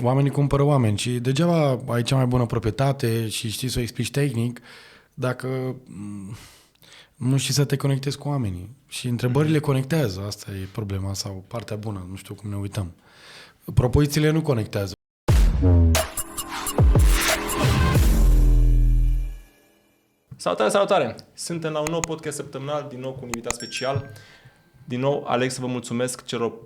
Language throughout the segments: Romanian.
Oamenii cumpără oameni și degeaba ai cea mai bună proprietate și știi să o explici tehnic dacă nu știi să te conectezi cu oamenii. Și întrebările conectează, asta e problema sau partea bună, nu știu cum ne uităm. Propozițiile nu conectează. Salutare, salutare! Suntem la un nou podcast săptămânal, din nou cu un invitat special. Din nou, Alex, să vă mulțumesc celor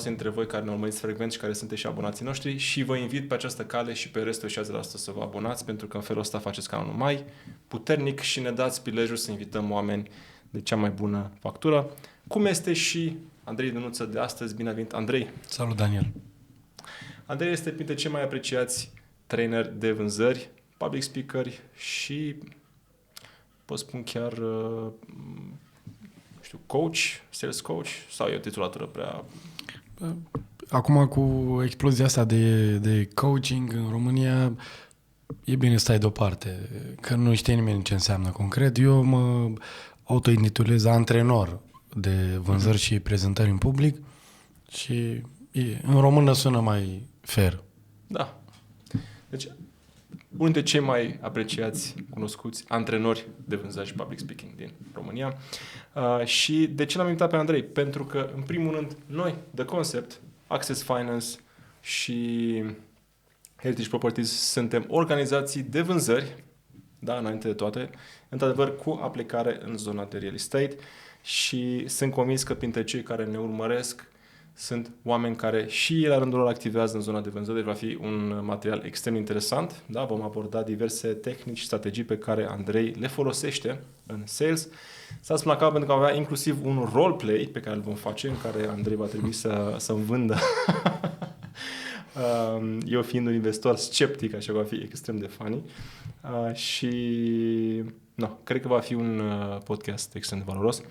40% dintre voi care ne urmăriți frecvent și care sunteți și abonații noștri și vă invit pe această cale și pe restul 6% să vă abonați, pentru că în felul ăsta faceți canalul mai puternic și ne dați prilejul să invităm oameni de cea mai bună factură. Cum este și Andrei Dănuță de astăzi. Bine a venit, Andrei! Salut, Daniel! Andrei este printre cei mai apreciați traineri de vânzări, public speakeri și pot spun chiar coach, sales coach, sau e o titulatură prea... Acum cu explozia asta de coaching în România, e bine să stai deoparte, că nu știe nimeni ce înseamnă concret. Eu mă autointitulez antrenor de vânzări și prezentări în public și în română sună mai fair. Da. Deci, unul dintre cei mai apreciați, cunoscuți antrenori de vânzări și public speaking din România. Și de ce l-am invitat pe Andrei? Pentru că, în primul rând, noi, The Concept, Access Finance și Heritage Properties suntem organizații de vânzări, da, înainte de toate, într-adevăr cu aplicare în zona de real estate și sunt convins că printre cei care ne urmăresc sunt oameni care și ei la rândul lor activează în zona de vânzări, deci va fi un material extrem de interesant. Da? Vom aborda diverse tehnici și strategii pe care Andrei le folosește în sales. S-a spus la cap pentru că avea inclusiv un roleplay pe care îl vom face, în care Andrei va trebui să-mi vândă. Eu fiind un investor sceptic, așa va fi extrem de funny. Cred că va fi un podcast extrem de valoros.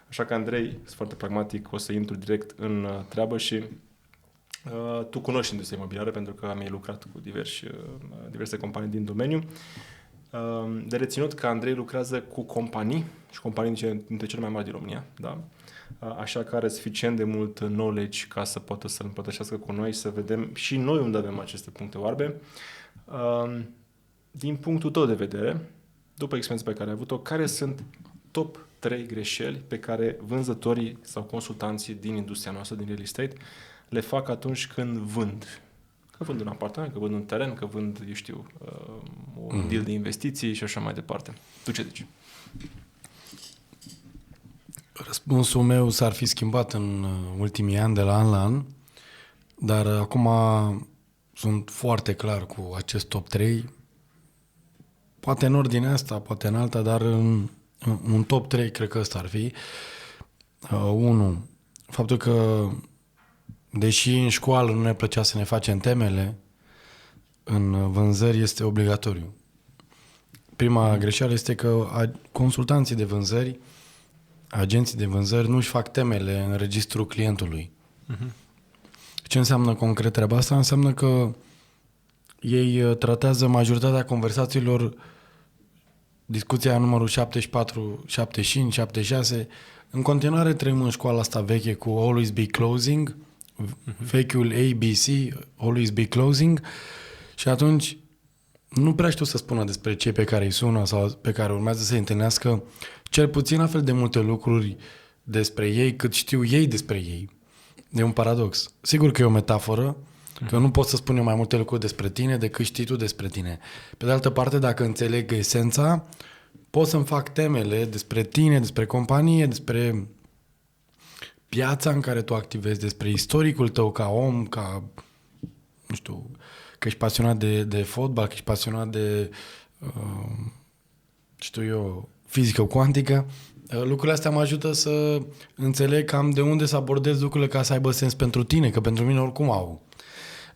Așa că, Andrei, sunt foarte pragmatic, o să intru direct în treabă și tu cunoști industria imobiliară pentru că am lucrat cu diverse companii din domeniu. De reținut că Andrei lucrează cu companii și companii dintre cele mai mari din România, da? Așa că are suficient de mult knowledge ca să poată să-l împărtășească cu noi, să vedem și noi unde avem aceste puncte oarbe. Din punctul tău de vedere, după experiența pe care ai avut-o, care sunt top 3 greșeli pe care vânzătorii sau consultanții din industria noastră, din real estate, le fac atunci când vând? Că vând un apartament, că vând un teren, că vând, un deal de investiții și așa mai departe. Tu ce zici? Răspunsul meu s-ar fi schimbat în ultimii ani, de la an la an, dar acum sunt foarte clar cu acest top 3. Poate în ordinea asta, poate în alta, dar un top 3 cred că ăsta ar fi. 1. Faptul că, deși în școală nu ne plăcea să ne facem temele, în vânzări este obligatoriu. Prima greșeală este că consultanții de vânzări, agenții de vânzări nu își fac temele în registrul clientului. Uh-huh. Ce înseamnă concret treaba asta? Înseamnă că ei tratează majoritatea conversațiilor, discuția numărul 74, 75, 76. În continuare trăim în școala asta veche cu always be closing, vechiul ABC, always be closing, și atunci nu prea știu să spună despre cei pe care îi sună sau pe care urmează să-i întâlnească cel puțin la fel de multe lucruri despre ei cât știu ei despre ei. E un paradox. Sigur că e o metaforă, că nu pot să spun eu mai multe lucruri despre tine decât știi tu despre tine. Pe de altă parte, dacă înțeleg esența, pot să-mi fac temele despre tine, despre companie, despre piața în care tu activezi, despre istoricul tău ca om, ca, nu știu, că ești pasionat de fotbal, că ești pasionat de, fizică cuantică. Lucrurile astea mă ajută să înțeleg cam de unde să abordez lucrurile ca să aibă sens pentru tine, că pentru mine oricum au.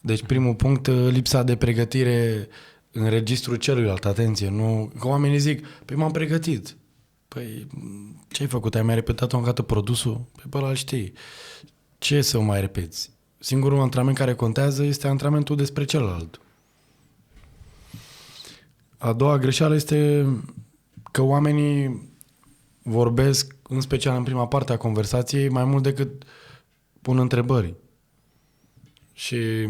Deci primul punct, lipsa de pregătire în registrul celuilalt, atenție, nu, că oamenii zic, păi m-am pregătit. Păi ce-ai făcut? Ai mai repetat o dată produsul? Păi pe ăla știi. Ce să mai repeți? Singurul antrenament care contează este antrenamentul despre celălalt. A doua greșeală este că oamenii vorbesc, în special în prima parte a conversației, mai mult decât pun întrebări. Și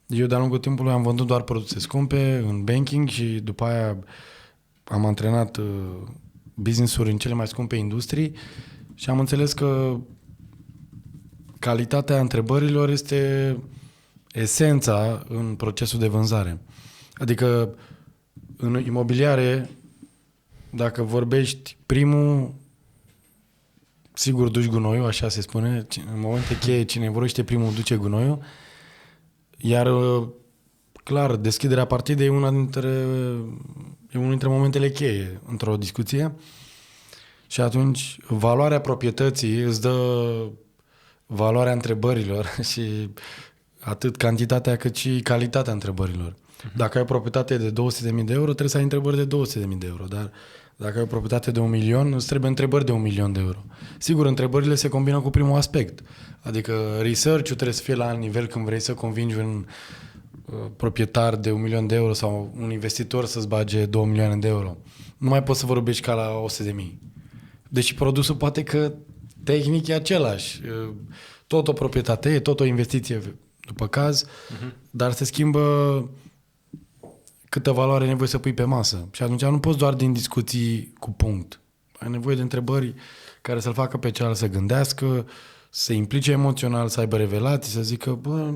Eu de-a lungul timpului am vândut doar produse scumpe în banking și după aia am antrenat business-uri în cele mai scumpe industrii și am înțeles că calitatea întrebărilor este esența în procesul de vânzare. Adică în imobiliare, dacă vorbești primul, sigur duci gunoiul, așa se spune, în momente cheie cine vorbește primul duce gunoiul, iar clar, deschiderea partidei e unul dintre momentele cheie într-o discuție și atunci valoarea proprietății îți dă valoarea întrebărilor și atât cantitatea cât și calitatea întrebărilor. Dacă ai o proprietate de 200.000 de euro, trebuie să ai întrebări de 200.000 de euro, dar dacă ai o proprietate de 1 milion, îți trebuie întrebări de 1 milion de euro. Sigur, întrebările se combină cu primul aspect, adică research-ul trebuie să fie la alt nivel când vrei să convingi un proprietar de 1 milion de euro sau un investitor să-ți bage 2 milioane de euro. Nu mai poți să vorbești ca la 100.000. Deși produsul poate că tehnic e același. Tot o proprietate e, tot o investiție după caz, dar se schimbă câtă valoare ai nevoie să pui pe masă. Și atunci nu poți doar din discuții cu punct. Ai nevoie de întrebări care să-l facă pe cealaltă să gândească, să se implice emoțional, să aibă revelații, să zică, bă,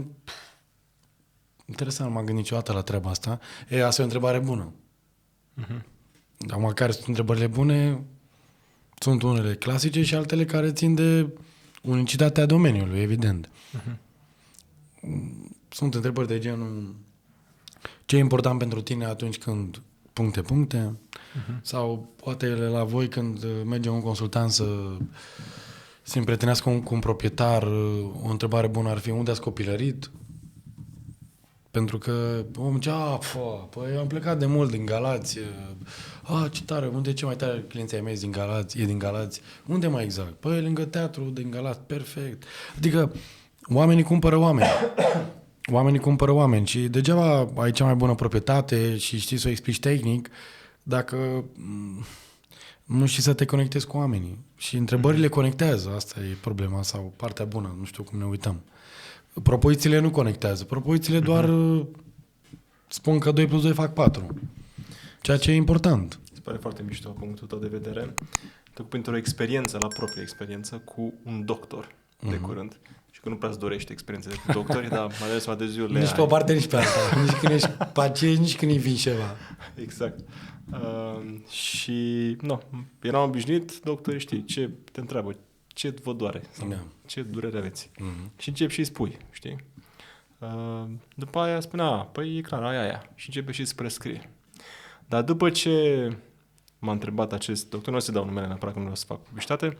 interesant, nu m-am gândit niciodată la treaba asta. Asta e o întrebare bună. Acum, care sunt întrebările bune? Sunt unele clasice și altele care țin de unicitatea domeniului, evident. Sunt întrebări de genul ce e important pentru tine atunci când puncte, sau poate la voi când merge un consultant să se împrietenească cu un proprietar, o întrebare bună ar fi unde ați copilărit? Pentru că omul zice, păi am plecat de mult din Galați, ce tare, unde e cel mai tare clienții ai mei din Galați, e din Galați, unde mai exact? Păi lângă teatru din Galați, perfect. Adică oamenii cumpără oameni. Oamenii cumpără oameni și degeaba ai cea mai bună proprietate și știi să o explici tehnic dacă nu știi să te conectezi cu oamenii. Și întrebările conectează, asta e problema sau partea bună, nu știu cum ne uităm. Propozițiile nu conectează, propozițiile doar spun că 2 plus 2 fac 4. Ceea ce e important. Se pare foarte mișto punctul tău de vedere. Tocmai pentru o experiență, la proprie experiență, cu un doctor de curând. Și că nu prea-ți dorești experiențe cu doctori, dar mai ales de ziua nici pe o parte, nici pe alta. Nici când ești pacient, nici când îi vin ceva. Exact. Și, eram obișnuit, doctorii știi, ce te întreabă, ce vă doare? Sau ce durere aveți? Și încep și îi spui, știi? După aia spunea, păi e clar, aia. Și începe și îți prescrie. Dar după ce m-a întrebat acest doctor, nu o să dau numele neapărat, că nu o să fac publicitate,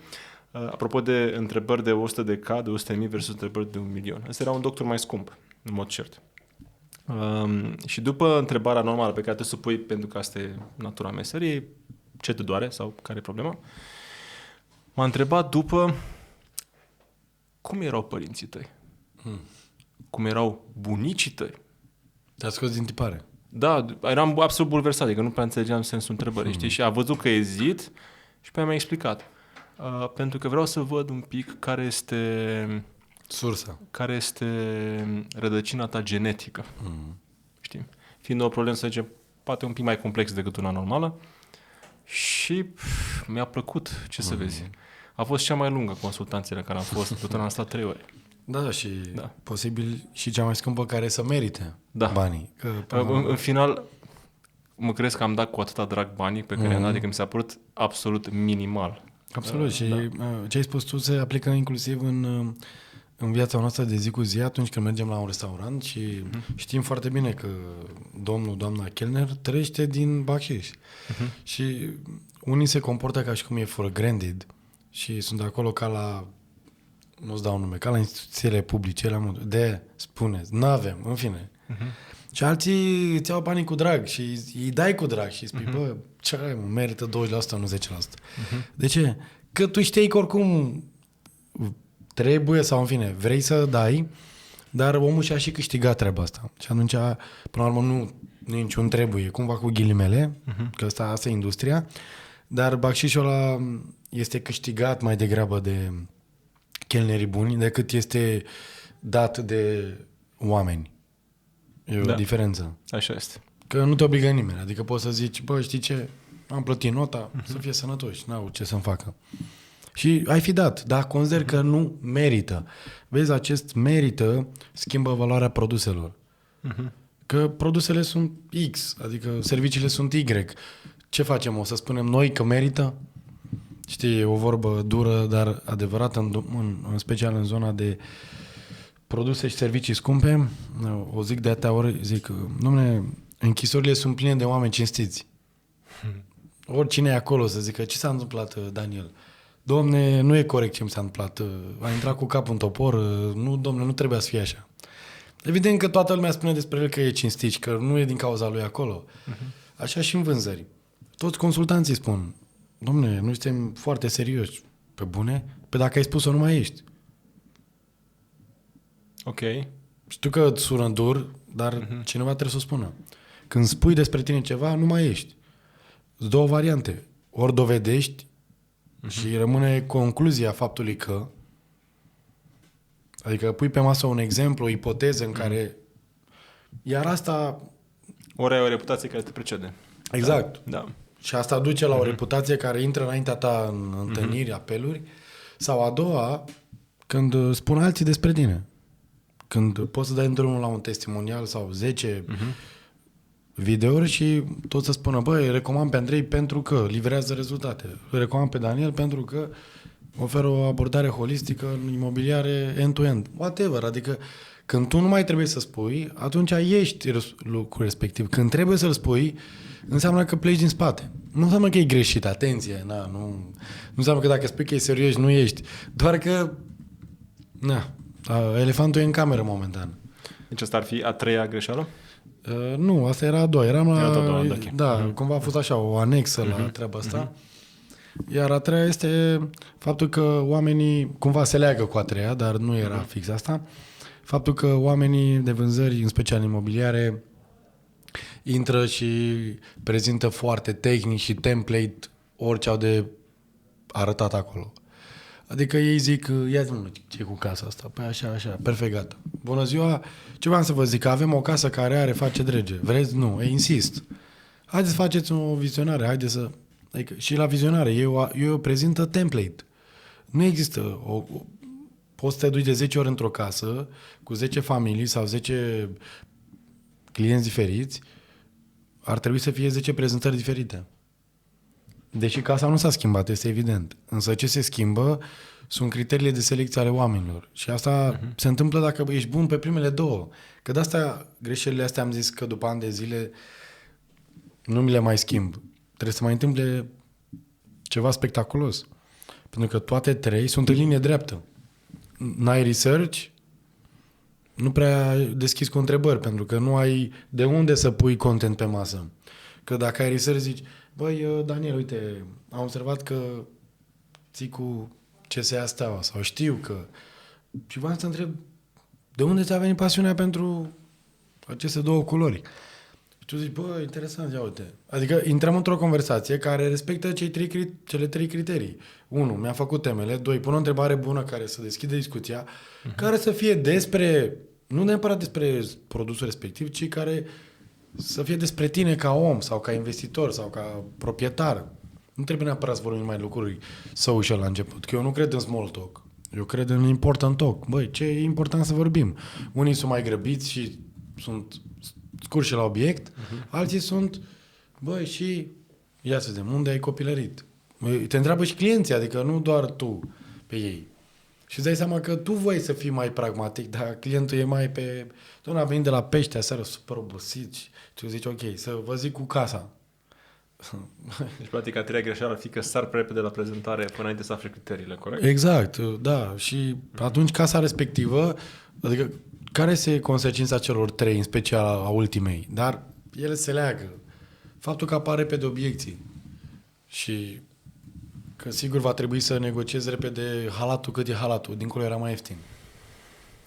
apropo de întrebări de 100 de K, de 100.000 versus întrebări de 1 milion. Ăsta era un doctor mai scump, în mod cert. Și după întrebarea normală pe care te supui, pentru că asta e natura meseriei, ce te doare sau care e problema, m-a întrebat după cum erau părinții tăi, cum erau bunicii tăi. Te-a scos din tipare. Da, eram absolut bulversat, adică nu prea înțelegeam sensul întrebării, știi? Și a văzut că ezit și pe aia mi-a explicat. Pentru că vreau să văd un pic care este sursa, care este rădăcina ta genetică. Știi? Fiind o problemă, să zicem, poate un pic mai complex decât una normală. Și mi-a plăcut, ce să vezi. A fost cea mai lungă consultanță la care am fost, tot am stat 3 ore. Da, și posibil și cea mai scumpă care să merite banii. În final, mă crezi că am dat cu atâta drag banii pe care am dat, adică mi s-a părut absolut minimal. Absolut. Și ce ai spus tu se aplică inclusiv în viața noastră de zi cu zi, atunci când mergem la un restaurant și știm foarte bine că doamna Kellner trăiește din bacșiș. Și unii se comportă ca și cum e for granted și sunt acolo ca la, nu-ți dau nume, ca la instituțiile publice, la modul de spuneți, n-avem, în fine. Și alții îți iau banii cu drag și îi dai cu drag și îi spui, bă, ce merită 20%, nu 10%. De ce? Că tu știi că oricum trebuie sau în fine, vrei să dai, dar omul și-a și câștigat treaba asta. Și atunci, până la urmă, nu e niciun trebuie, cumva cu ghilimele, că asta e industria, dar bacșișul ăla este câștigat mai degrabă de chelnerii buni decât este dat de oameni. E o diferență. Așa este. Că nu te obligă nimeni. Adică poți să zici, bă, știi ce? Am plătit nota, să fie sănătoși, n-au ce să-mi facă. Și ai fi dat, dar consider că nu merită. Vezi, acest merită schimbă valoarea produselor. Că produsele sunt X, adică serviciile sunt Y. Ce facem? O să spunem noi că merită? Știi, e o vorbă dură, dar adevărată, în special în zona de produse și servicii scumpe. O zic de atâtea ori, zic, dom'le, închisurile sunt pline de oameni cinstiți. Oricine e acolo să zică, ce s-a întâmplat, Daniel? Domne, nu e corect ce mi s-a întâmplat. A intrat cu capul în topor. Nu, domne, nu trebuia să fie așa. Evident că toată lumea spune despre el că e cinstit, că nu e din cauza lui acolo. Așa și în vânzări. Toți consultanții spun, domne, noi suntem foarte serioși. Pe bune? Pe dacă ai spus-o, nu mai ești. Ok. Știu că îți sună dur, dar cineva trebuie să o spună. Când spui despre tine ceva, nu mai ești. Sunt două variante. Ori dovedești și rămâne concluzia faptului că, adică pui pe masă un exemplu, o ipoteză în care, iar asta... Ori ai o reputație care te precede. Exact. Da. Și asta duce la o reputație care intră înaintea ta în întâlniri, apeluri, sau a doua, când spun alții despre tine. Când poți să dai drumul la un testimonial sau 10 videouri și tot să spună, băi, recomand pe Andrei pentru că livrează rezultate. Îl recomand pe Daniel pentru că oferă o abordare holistică în imobiliare end-to-end. Whatever. Adică când tu nu mai trebuie să spui, atunci ești lucrul respectiv. Când trebuie să-l spui, înseamnă că pleci din spate. Nu înseamnă că e greșit, atenție. Nu înseamnă că dacă spui că e serios, nu ești. Doar că elefantul e în cameră momentan. Deci asta ar fi a treia greșeală? Nu, asta era a doua. Eram la... Okay. Da, cumva a fost așa, o anexă la treaba asta. Iar a treia este faptul că oamenii, cumva se leagă cu a treia, dar nu era fix asta, faptul că oamenii de vânzări, în special imobiliare, intră și prezintă foarte tehnic și template orice au de arătat acolo. Adică ei zic, ia-ți-mă, ce cu casa asta? Păi așa, perfect, gata. Bună ziua, ce vreau să vă zic? Că avem o casă care face drege. Vreți? Nu, insist. Haideți să faceți o vizionare, haideți să... Adică, și la vizionare, eu prezintă template. Nu există poți să te duci de 10 ori într-o casă cu 10 familii sau 10 clienți diferiți, ar trebui să fie 10 prezentări diferite. Deși casa nu s-a schimbat, este evident. Însă ce se schimbă sunt criteriile de selecție ale oamenilor. Și asta se întâmplă dacă ești bun pe primele două. Că de asta greșelile astea am zis că după ani de zile nu mi le mai schimb. Trebuie să mai întâmple ceva spectaculos. Pentru că toate trei sunt în linie dreaptă. N-ai research, nu prea deschizi cu întrebări, pentru că nu ai de unde să pui content pe masă. Că dacă ai research zici, băi, Daniel, uite, am observat că ții cu CSA Steaua sau știu că... Și vreau să întreb, de unde ți-a venit pasiunea pentru aceste două culori? Și tu zici, bă, interesant, ia uite. Adică intrăm într-o conversație care respectă cele trei criterii. 1. Mi-a făcut temele. 2. Pun o întrebare bună care să deschidă discuția, care să fie despre, nu neapărat despre produsul respectiv, ci care să fie despre tine ca om sau ca investitor sau ca proprietar. Nu trebuie neapărat să vorbim mai lucruri social la început, că eu nu cred în small talk. Eu cred în important talk. Băi, ce e important să vorbim? Unii sunt mai grăbiți și sunt scurși la obiect, alții sunt, băi, și ia să vedem, unde ai copilărit? Te întreabă și clienții, adică nu doar tu pe ei. Și îți dai seama că tu voi să fii mai pragmatic, dar clientul e mai pe... Doamne, a venit de la pește aseară super obosit și tu zici, ok, să vă zic cu casa. Deci, practic, a treia greșeală ar fi că sar prea repede la prezentare până înainte să afli criteriile, corect? Exact, da. Și atunci casa respectivă, adică care este consecința celor trei, în special a ultimei? Dar ele se leagă. Faptul că apar repede obiecții și că sigur va trebui să negociezi repede halatul cât e halatul, dincolo era mai ieftin.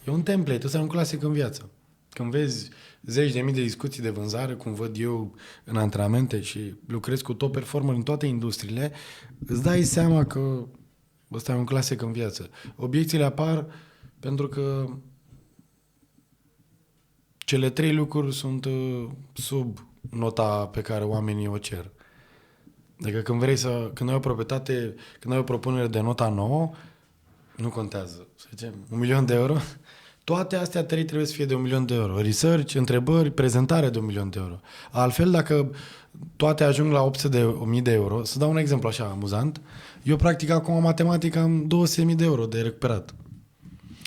E un template, ăsta e un clasic în viață. Când vezi zeci de mii de discuții de vânzare, cum văd eu în antrenamente și lucrez cu top performer în toate industriile, îți dai seama că ăsta e un clasic în viață. Obiecțiile apar pentru că cele 3 lucruri sunt sub nota pe care oamenii o cer. Adică când ai o proprietate, când ai o propunere de nota 9, nu contează, să zicem, 1.000.000 de euro, toate astea 3 trebuie să fie de 1.000.000 de euro. Research, întrebări, prezentare de 1.000.000 de euro. Altfel, dacă toate ajung la 800.000 de euro, să dau un exemplu așa amuzant, eu practic acum matematică am 200.000 de euro de recuperat.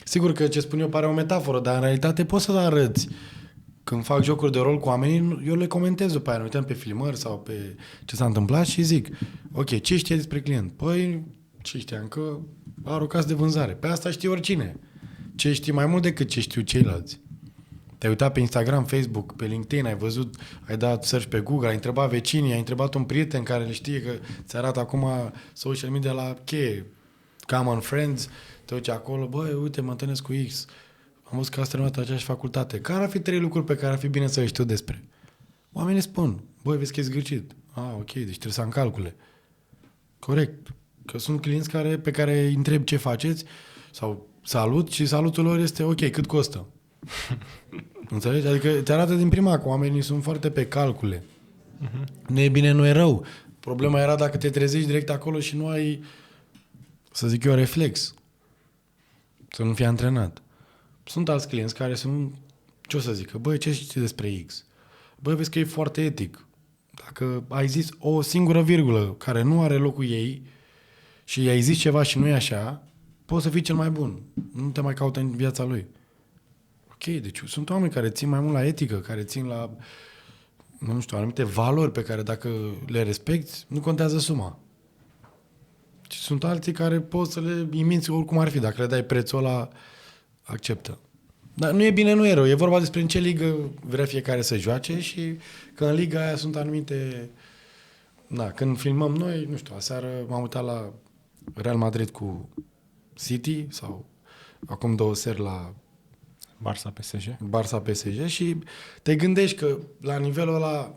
Sigur că ce spun eu pare o metaforă, dar în realitate poți să arăți. Când fac jocuri de rol cu oamenii, eu le comentez după aia, ne uităm pe filmări sau pe ce s-a întâmplat și zic, ok, ce știi despre client? Păi, ce știam? Că are o casă de vânzare. Pe asta știe oricine. Ce știi mai mult decât ce știu ceilalți. Te-ai uitat pe Instagram, Facebook, pe LinkedIn, ai văzut, ai dat search pe Google, ai întrebat vecinii, ai întrebat un prieten care le știe că ți arată acum social media la cheie, Common Friends, te uiți acolo, băi, uite, mă întâlnesc cu X, am văzut că ați terminat aceeași facultate. Care ar fi 3 lucruri pe care ar fi bine să le știu despre? Oamenii spun, băi, vezi că e zgârcit. Ok, deci trebuie să am calcule. Corect. Că sunt clienți pe care îi întreb ce faceți sau salut și salutul lor este ok, cât costă? Înțelegi? Adică te arată din prima că oamenii sunt foarte pe calcule. Nu e bine, nu e rău. Problema era dacă te trezești direct acolo și nu ai, să zic eu, reflex. Să nu fii antrenat. Sunt alți clienți care sunt, ce o să zică, băi, ce știi despre X? Băi, vezi că e foarte etic. Dacă ai zis o singură virgulă care nu are locul ei și i-ai zis ceva și nu e așa, poți să fii cel mai bun. Nu te mai caută în viața lui. Ok, deci sunt oameni care țin mai mult la etică, care țin la, nu știu, anumite valori pe care dacă le respecti, nu contează suma. Și sunt alții care poți să le iminți oricum ar fi. Dacă le dai prețul ăla, acceptă. Dar nu e bine, nu e rău. E vorba despre în ce ligă vrea fiecare să joace și că în liga aia sunt anumite... Da, când filmăm noi, nu știu, aseară m-am uitat la Real Madrid cu City sau acum 2 seri la Barça PSG și te gândești că la nivelul ăla,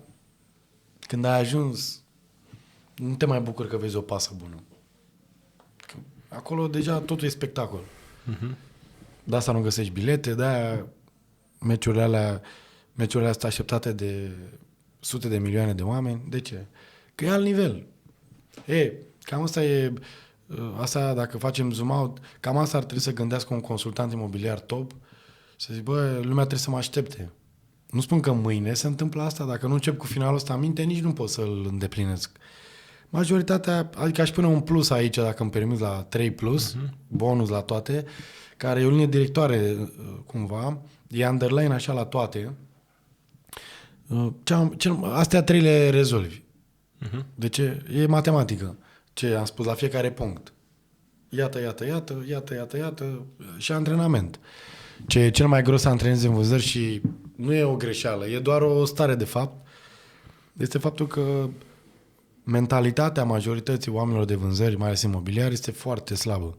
când ai ajuns, nu te mai bucuri că vezi o pasă bună. Că acolo deja totul e spectacol. De asta nu găsești bilete, de-aia meciurile astea așteptate de sute de milioane de oameni. De ce? Că e alt nivel. Cam asta e... Asta, dacă facem zoom out, cam asta ar trebui să gândească un consultant imobiliar top. Să zic, bă, lumea trebuie să mă aștepte. Nu spun că mâine se întâmplă asta, dacă nu încep cu finalul ăsta în minte, nici nu pot să-l îndeplinesc. Majoritatea, adică aș pune un plus aici, dacă îmi permis, la 3 plus, bonus la toate, care e o linie directoare, cumva, e underline așa la toate. Astea 3 le rezolvi. De ce? E matematică. Ce am spus la fiecare punct. Iată și antrenament. Ce e cel mai greu să antrenezi în vânzări și nu e o greșeală, e doar o stare de fapt, este faptul că mentalitatea majorității oamenilor de vânzări, mai ales imobiliari, este foarte slabă.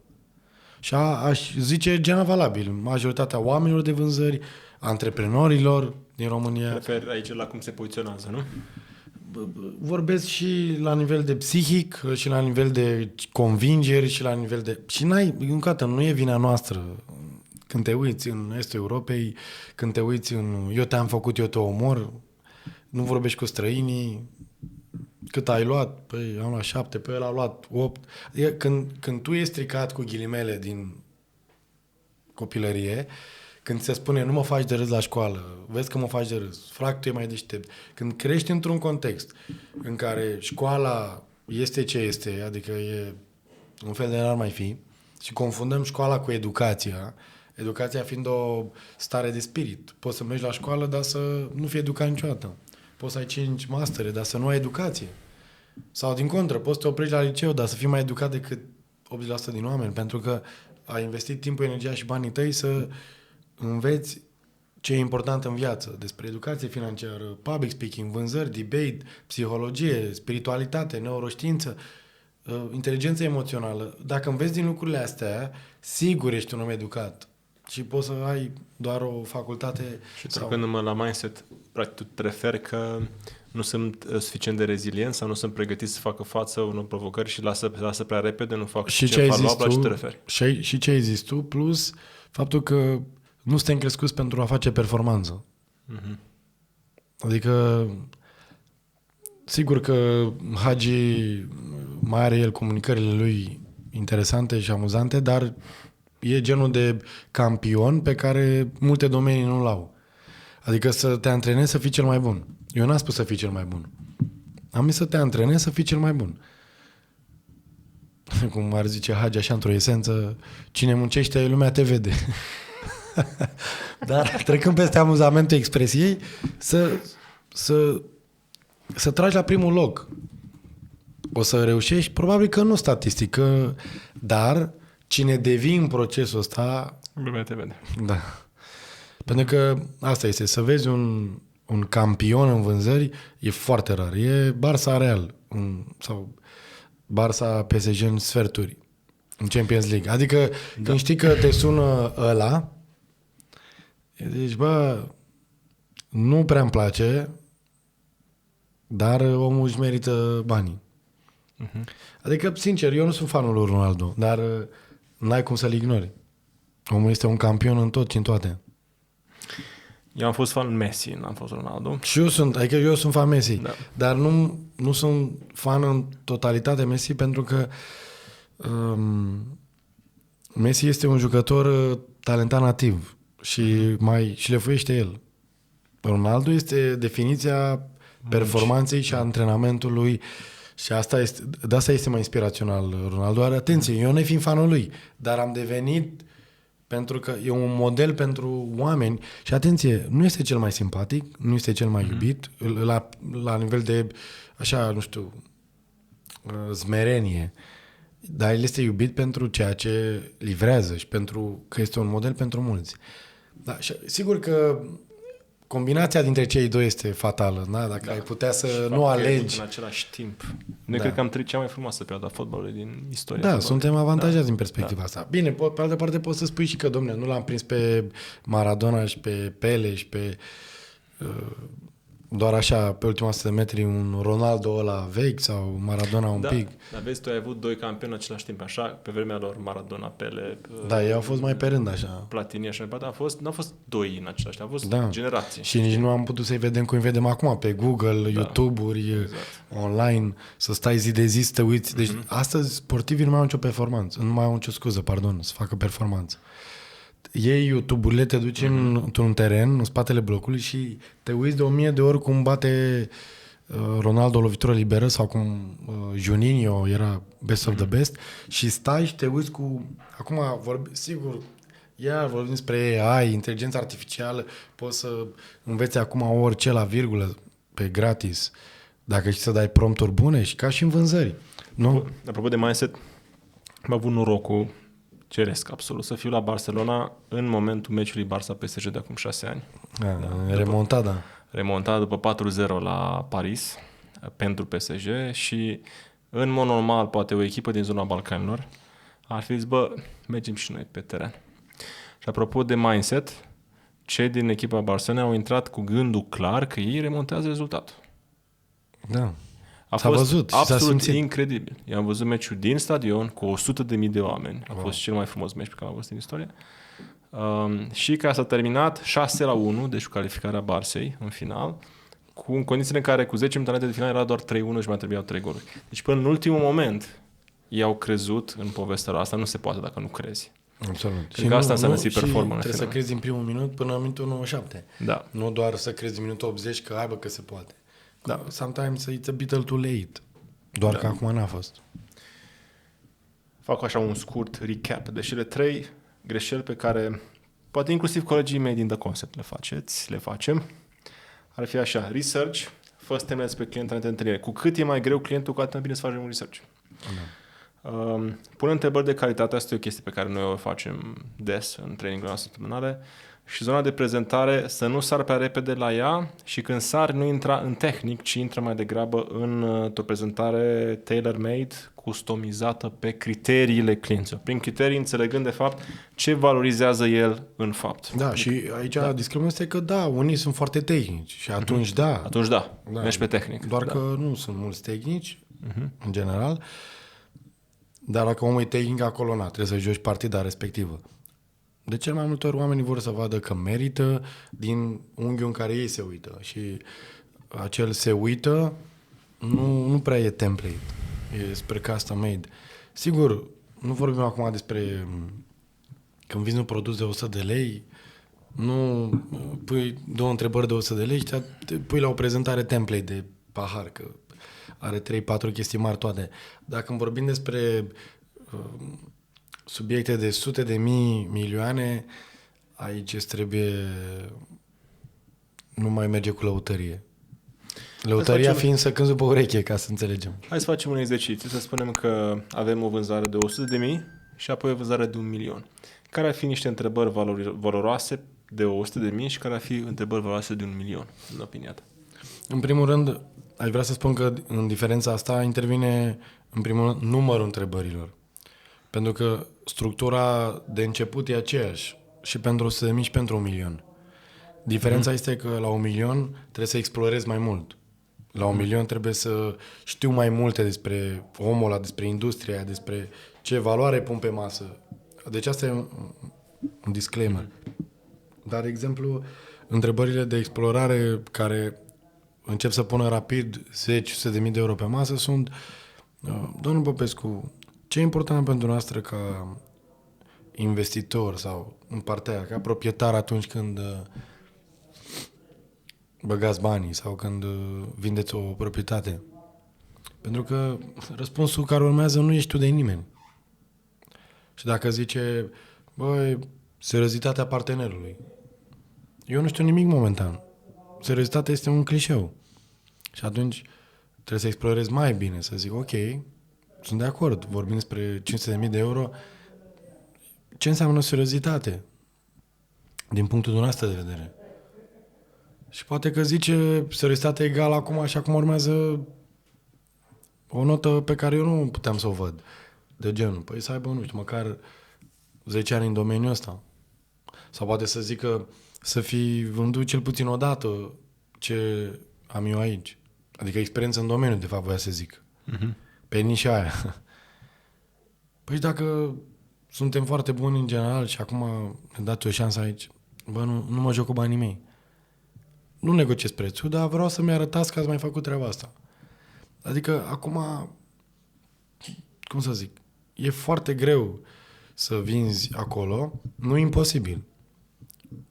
Și aș zice general valabil, majoritatea oamenilor de vânzări, antreprenorilor din România. Refer aici la cum se poziționează, nu? Vorbesc și la nivel de psihic, și la nivel de convingeri, și la nivel de... Și încă o dată, nu e vina noastră. Când te uiți în estul Europei, când te uiți în eu te-am făcut, eu te omor, nu vorbești cu străinii, cât ai luat? Păi am luat 7, pe el a luat 8. Adică când tu ești stricat cu ghilimele din copilărie, când se spune nu mă faci de râs la școală, vezi că mă faci de râs, frate, tu e mai deștept. Când crești într-un context în care școala este ce este, adică e un fel de n-ar mai fi, și confundăm școala cu educația, educația fiind o stare de spirit. Poți să mergi la școală, dar să nu fii educat niciodată. Poți să ai 5 mastere, dar să nu ai educație. Sau din contră, poți să te oprești la liceu, dar să fii mai educat decât 80% din oameni, pentru că ai investit timpul, energia și banii tăi să înveți ce e important în viață, despre educație financiară, public speaking, vânzări, debate, psihologie, spiritualitate, neuroștiință, inteligență emoțională. Dacă înveți din lucrurile astea, sigur ești un om educat și poți să ai doar o facultate. Și trecându-mă la mindset, practic tu te referi că nu sunt suficient de rezilient sau nu sunt pregătit să facă față unor provocări și lasă prea repede, nu fac și ce ai zis tu, și te referi. Și ce ai zis tu, plus faptul că nu suntem crescuți pentru a face performanță. Adică, sigur că Hagi mai are el comunicările lui interesante și amuzante, dar e genul de campion pe care multe domenii nu-l au. Adică să te antrenezi să fii cel mai bun. Eu n-am spus să fii cel mai bun. Am zis să te antrenezi să fii cel mai bun. Cum ar zice Hagi așa într-o esență, cine muncește, lumea te vede. Dar trecând peste amuzamentul expresiei, să tragi la primul loc. O să reușești? Probabil că nu statistic, dar cine devii în procesul ăsta... Lumea te vede. Da. Pentru că asta este, să vezi un campion în vânzări e foarte rar. E Barça Real sau Barça PSG în sferturi, în Champions League. Adică când știi că te sună ăla, zici, bă, nu prea îmi place, dar omul își merită banii. Adică, sincer, eu nu sunt fanul lui Ronaldo, dar n-ai cum să-l ignori. Omul este un campion în tot și în toate. Eu am fost fan Messi, n-am fost Ronaldo. Și eu sunt fan Messi, Da. dar nu sunt fan în totalitate Messi pentru că Messi este un jucător talentat nativ și mai șlefuiește el. Ronaldo este definiția performanței și a antrenamentului și de asta este mai inspirațional Ronaldo. Are atenție, eu nu fiind fanul lui, dar am devenit pentru că e un model pentru oameni și atenție, nu este cel mai simpatic, nu este cel mai iubit, la nivel de, așa, nu știu, smerenie, dar el este iubit pentru ceea ce livrează și pentru că este un model pentru mulți. Da, și sigur că combinația dintre cei doi este fatală, da? Dacă ai putea să nu alegi. În același timp. Noi Da. cred că am trăit cea mai frumoasă perioadă a fotbalului din istoria. Da, fotbalului. suntem avantajați din perspectiva asta. Bine, pe altă parte poți să spui și că, domne, nu l-am prins pe Maradona și pe Pele și pe doar așa, pe ultima 100 de metri, un Ronaldo ăla vechi sau Maradona un pic. Dar vezi, tu ai avut doi campioni în același timp, așa, pe vremea lor, Maradona, Pele, Da, ei au fost mai pe rând așa. Platini, așa, dar n-au fost doi în același timp, au fost Da. generații. Și nici nu am putut să-i vedem cum îi vedem acum, pe Google, YouTube-uri, online, să stai zi de zi, să te uiți. Deci astăzi sportivii nu mai au nicio performanță, nu mai au nicio scuză, să facă performanță. Iei YouTube-urile, te duci într-un teren, în spatele blocului și te uiți de 1000 de ori cum bate Ronaldo o lovitură liberă sau cum Juninho era best of the best și stai și te uiți cu... Acum, sigur, vorbim despre AI, inteligența artificială, poți să înveți acum orice la virgulă pe gratis, dacă știi să dai prompturi bune și ca și în vânzări. Nu? Apropo de mindset, am avut norocul ceresc absolut să fiu la Barcelona în momentul meciului Barça-PSG de acum 6 ani. Remontada. Remontat după 4-0 la Paris pentru PSG și în mod normal poate o echipă din zona Balcanilor ar fi zis, bă, mergem și noi pe teren. Și apropo de mindset, cei din echipa Barcelona au intrat cu gândul clar că ei remontează rezultatul. Da. A S-a fost văzut și s-a absolut simțit. incredibil. Eu am văzut meciul din stadion cu 100.000 de oameni. A fost cel mai frumos meci pe care am văzut în istorie. Și ca s-a terminat 6-1, deci cu calificarea Barçei în final, în condițiile în care cu 10 minute de final era doar 3-1 și mai trebuiau 3 goluri. Deci până în ultimul moment ei au crezut în povestea asta. Nu se poate dacă nu crezi. Absolut. Cred că asta înseamnă să fii performant. Trebuie să crezi din primul minut până în minutul 97. Da. Nu doar să crezi din minutul 80 că aibă că se poate. Da. Sometimes it's a bit too late. Doar că acum n-a fost. Fac așa un scurt recap de cele 3 greșeli pe care poate inclusiv colegii mei din The Concept le facem. Ar fi așa, research, fă să te pe client înainte de întâlnire. Cu cât e mai greu clientul, cu atât mai bine să facem un research. Pune întrebări de calitate, asta e o chestie pe care noi o facem des în training-urile noastre săptămânale. Și zona de prezentare, să nu sar prea repede la ea și când sar nu intra în tehnic, ci intră mai degrabă într-o prezentare tailor-made, customizată pe criteriile clienților. Prin criterii înțelegând de fapt ce valorizează el în fapt. Da, și aici discrimul este că da, unii sunt foarte tehnici și atunci da. Atunci da, mergi pe tehnic. Doar că nu sunt mulți tehnici, în general, dar dacă omul e tehnic acolo, trebuie să joci partida respectivă. De cel mai multe ori oamenii vor să vadă că merită din unghiul în care ei se uită. Și acel se uită nu prea e template. E spre custom made. Sigur, nu vorbim acum despre când vinzi un produs de 100 de lei, nu pui 2 întrebări de 100 de lei și te pui la o prezentare template de pahar, că are 3-4 chestii mari toate. Dacă vorbim despre subiecte de sute de mii, milioane, aici îți trebuie, nu mai merge cu lăutărie. Lăutăria fiind să cânți după ureche, ca să înțelegem. Hai să facem un exercițiu, să spunem că avem o vânzare de 100.000 și apoi o vânzare de 1.000.000. Care ar fi niște întrebări valoroase de 100.000 și care ar fi întrebări valoroase de 1.000.000, în opinia ta? În primul rând, aș vrea să spun că în diferența asta intervine, în primul rând, numărul întrebărilor. Pentru că structura de început e aceeași și pentru 100.000 și pentru 1.000.000. Diferența este că la 1.000.000 trebuie să explorezi mai mult. La 1.000.000 trebuie să știu mai multe despre omul ăla, despre industria, despre ce valoare pun pe masă. Deci asta e un disclaimer. Dar, de exemplu, întrebările de explorare care încep să pună rapid 10.000 de euro pe masă sunt: domnul Popescu, ce e important pentru noastră ca investitor sau în partea aia, ca proprietar atunci când băgați banii sau când vindeți o proprietate? Pentru că răspunsul care urmează nu e știut de nimeni. Și dacă zice, băi, seriozitatea partenerului, eu nu știu nimic momentan. Seriozitatea este un clișeu. Și atunci trebuie să explorez mai bine, să zic, ok, sunt de acord, vorbim despre 500.000 de euro, ce înseamnă seriozitate din punctul dumneavoastră de vedere? Și poate că zice seriozitatea egală acum, așa cum urmează o notă pe care eu nu puteam să o văd. De genul, păi să aibă, nu știu, măcar 10 ani în domeniul ăsta. Sau poate să zică să fi vândut cel puțin o dată ce am eu aici. Adică experiență în domeniu, de fapt, voia să zic. Pe nișa aia. Păi dacă suntem foarte buni în general și acum ne dați o șansă aici, bă, nu mă joc cu banii mei. Nu negociez prețul, dar vreau să-mi arătați că ați mai făcut treaba asta. Adică acum, cum să zic, e foarte greu să vinzi acolo, nu e imposibil.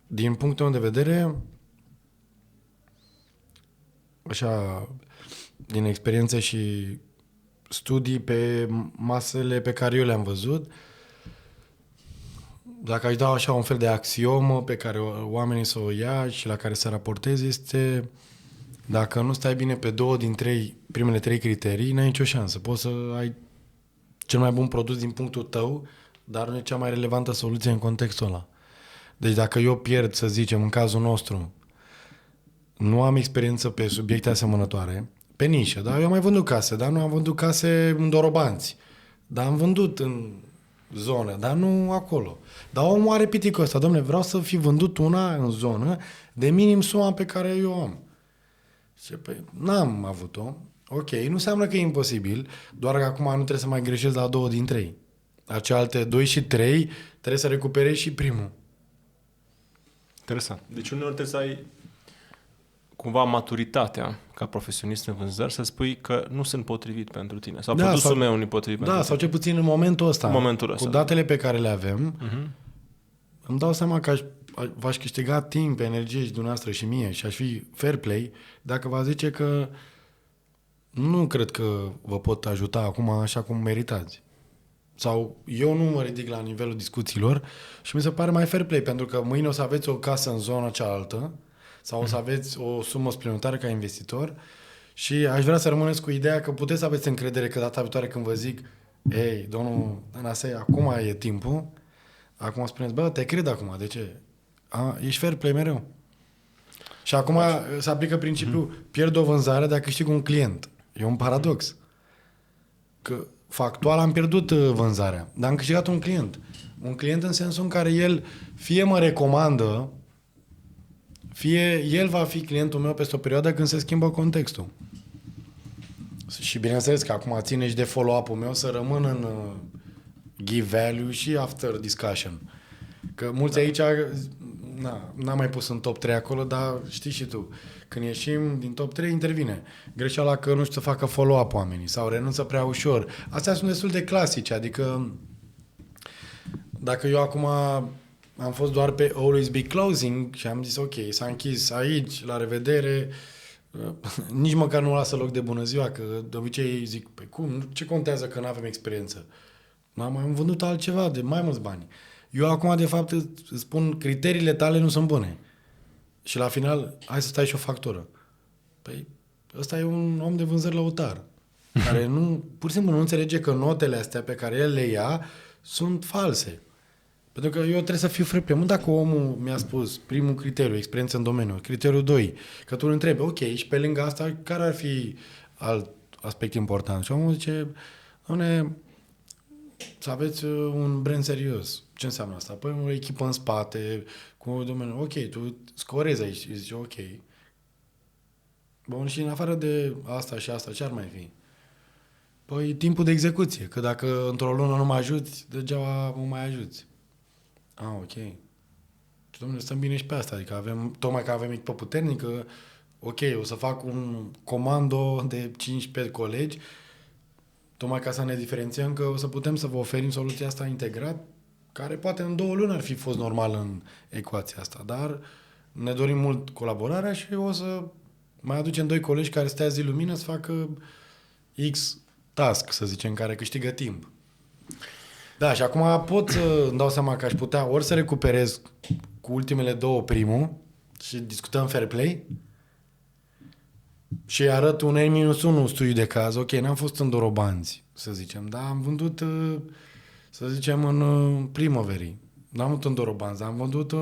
Din punctul meu de vedere, așa, din experiențe și studii pe masele pe care eu le-am văzut, dacă aș da așa un fel de axiomă pe care oamenii să o ia și la care să raporteze, este: dacă nu stai bine pe 2 din primele 3 criterii, n-ai nicio șansă. Poți să ai cel mai bun produs din punctul tău, dar nu e cea mai relevantă soluție în contextul ăla. Deci dacă eu pierd, să zicem, în cazul nostru, nu am experiență pe subiecte asemănătoare, pe nișă, da? Eu am mai vândut case, dar nu am vândut case în Dorobanți. Dar am vândut în zonă, dar nu acolo. Dar omul are piticul ăsta: dom'le, vreau să fi vândut una în zonă de minim suma pe care eu am. Și păi, n-am avut-o. Ok, nu înseamnă că e imposibil, doar că acum nu trebuie să mai greșesc la 2 din 3. La cealaltă 2 și 3 trebuie să recuperezi și primul. Interesant. Deci uneori trebuie să ai cumva maturitatea ca profesionist în vânzări, să spui că nu sunt potrivit pentru tine. Sau produsul meu nu e potrivit pentru tine. Sau cel puțin în momentul ăsta. În momentul ăsta. Cu datele pe care le avem, îmi dau seama că v-aș câștiga timp, energie și dumneavoastră și mie și aș fi fair play dacă v-a zice că nu cred că vă pot ajuta acum așa cum meritați. Sau eu nu mă ridic la nivelul discuțiilor și mi se pare mai fair play, pentru că mâine o să aveți o casă în zona cealaltă sau o să aveți o sumă suplimentară ca investitor și aș vrea să rămâneți cu ideea că puteți să aveți încredere că data viitoare când vă zic: ei, domnul Tănase, acum e timpul, acum spuneți: bă, te cred acum, de ce? Ești fair play mereu. Și acum se aplică principiul pierd o vânzare dacă câștig un client. E un paradox. Că factual am pierdut vânzarea, dar am câștigat un client. Un client în sensul în care el fie mă recomandă, fie el va fi clientul meu peste o perioadă când se schimbă contextul. Și bineînțeles că acum ține și de follow-up-ul meu să rămân în give value și after discussion. Că mulți aici, n-am mai pus în top 3 acolo, dar știi și tu, când ieșim din top 3 intervine greșeala că nu știu să facă follow-up oamenii sau renunță prea ușor. Astea sunt destul de clasice, adică dacă eu acum am fost doar pe Always Be Closing și am zis ok, s-a închis aici, la revedere, nici măcar nu lasă loc de bună ziua, că de obicei zic, păi cum, ce contează că nu avem experiență? Am vândut altceva de mai mulți bani. Eu acum, de fapt, îți spun, criteriile tale nu sunt bune. Și la final, hai să stai și o factură. Păi, ăsta e un om de vânzări lăutar, care nu, pur și simplu nu înțelege că notele astea pe care el le ia sunt false. Pentru că eu trebuie să fiu fair play. Dacă omul mi-a spus primul criteriu, experiență în domeniu, criteriul 2, că tu îl întrebi, ok, și pe lângă asta, care ar fi alt aspect important? Și omul zice, să aveți un brand serios. Ce înseamnă asta? Păi o echipă în spate, cu domeniul, ok, tu scorezi aici și zici, ok. Bun, și în afară de asta și asta, ce ar mai fi? Păi timpul de execuție, că dacă într-o lună nu mă ajuți, degeaba mă mai ajuți. Ok. Și domnule, stăm bine și pe asta, adică tocmai că avem echipă puternică, ok, o să fac un comando de 15 colegi, tocmai ca să ne diferențiem, că o să putem să vă oferim soluția asta integrat, care poate în 2 luni ar fi fost normal în ecuația asta, dar ne dorim mult colaborarea și o să mai aducem 2 colegi care stea zi lumină să facă X task, să zicem, care câștigă timp. Da, și acum pot să îmi dau seama că aș putea ori să recuperez cu ultimele 2 primul și discutăm fair play și arăt un N-1 studiu de caz. Ok, n-am fost în Dorobanți, să zicem, dar am vândut, să zicem, în primăverii. N-am vândut în Dorobanți, dar am vândut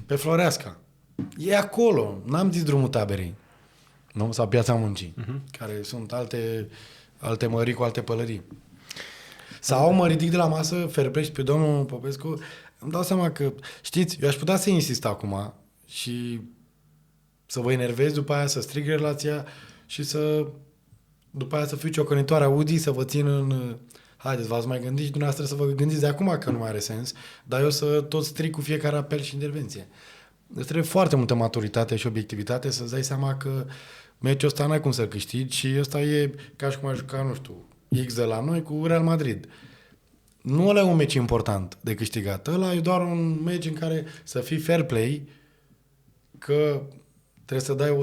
pe Floreasca. E acolo, n-am zis drumul Taberei, nu? Sau Piața Muncii, care sunt alte mării cu alte pălării. Sau mă ridic de la masă, fair play, și pe domnul Popescu, îmi dau seama că, știți, eu aș putea să insist acum și să vă enervez, după aia să strig relația și după aia să fiu ciocănitoare Audi, să vă țin în... Haideți, v-ați mai gândit și dumneavoastră să vă gândiți de acum că nu mai are sens, dar eu să tot strig cu fiecare apel și intervenție. Deci trebuie foarte multă maturitate și obiectivitate să-ți dai seama că meciul ăsta n-ai cum să-l câștigi și ăsta e ca și cum ai juca, nu știu, X de la noi cu Real Madrid. Nu ăla e un meci important de câștigat. Ăla e doar un meci în care să fii fair play, că trebuie să dai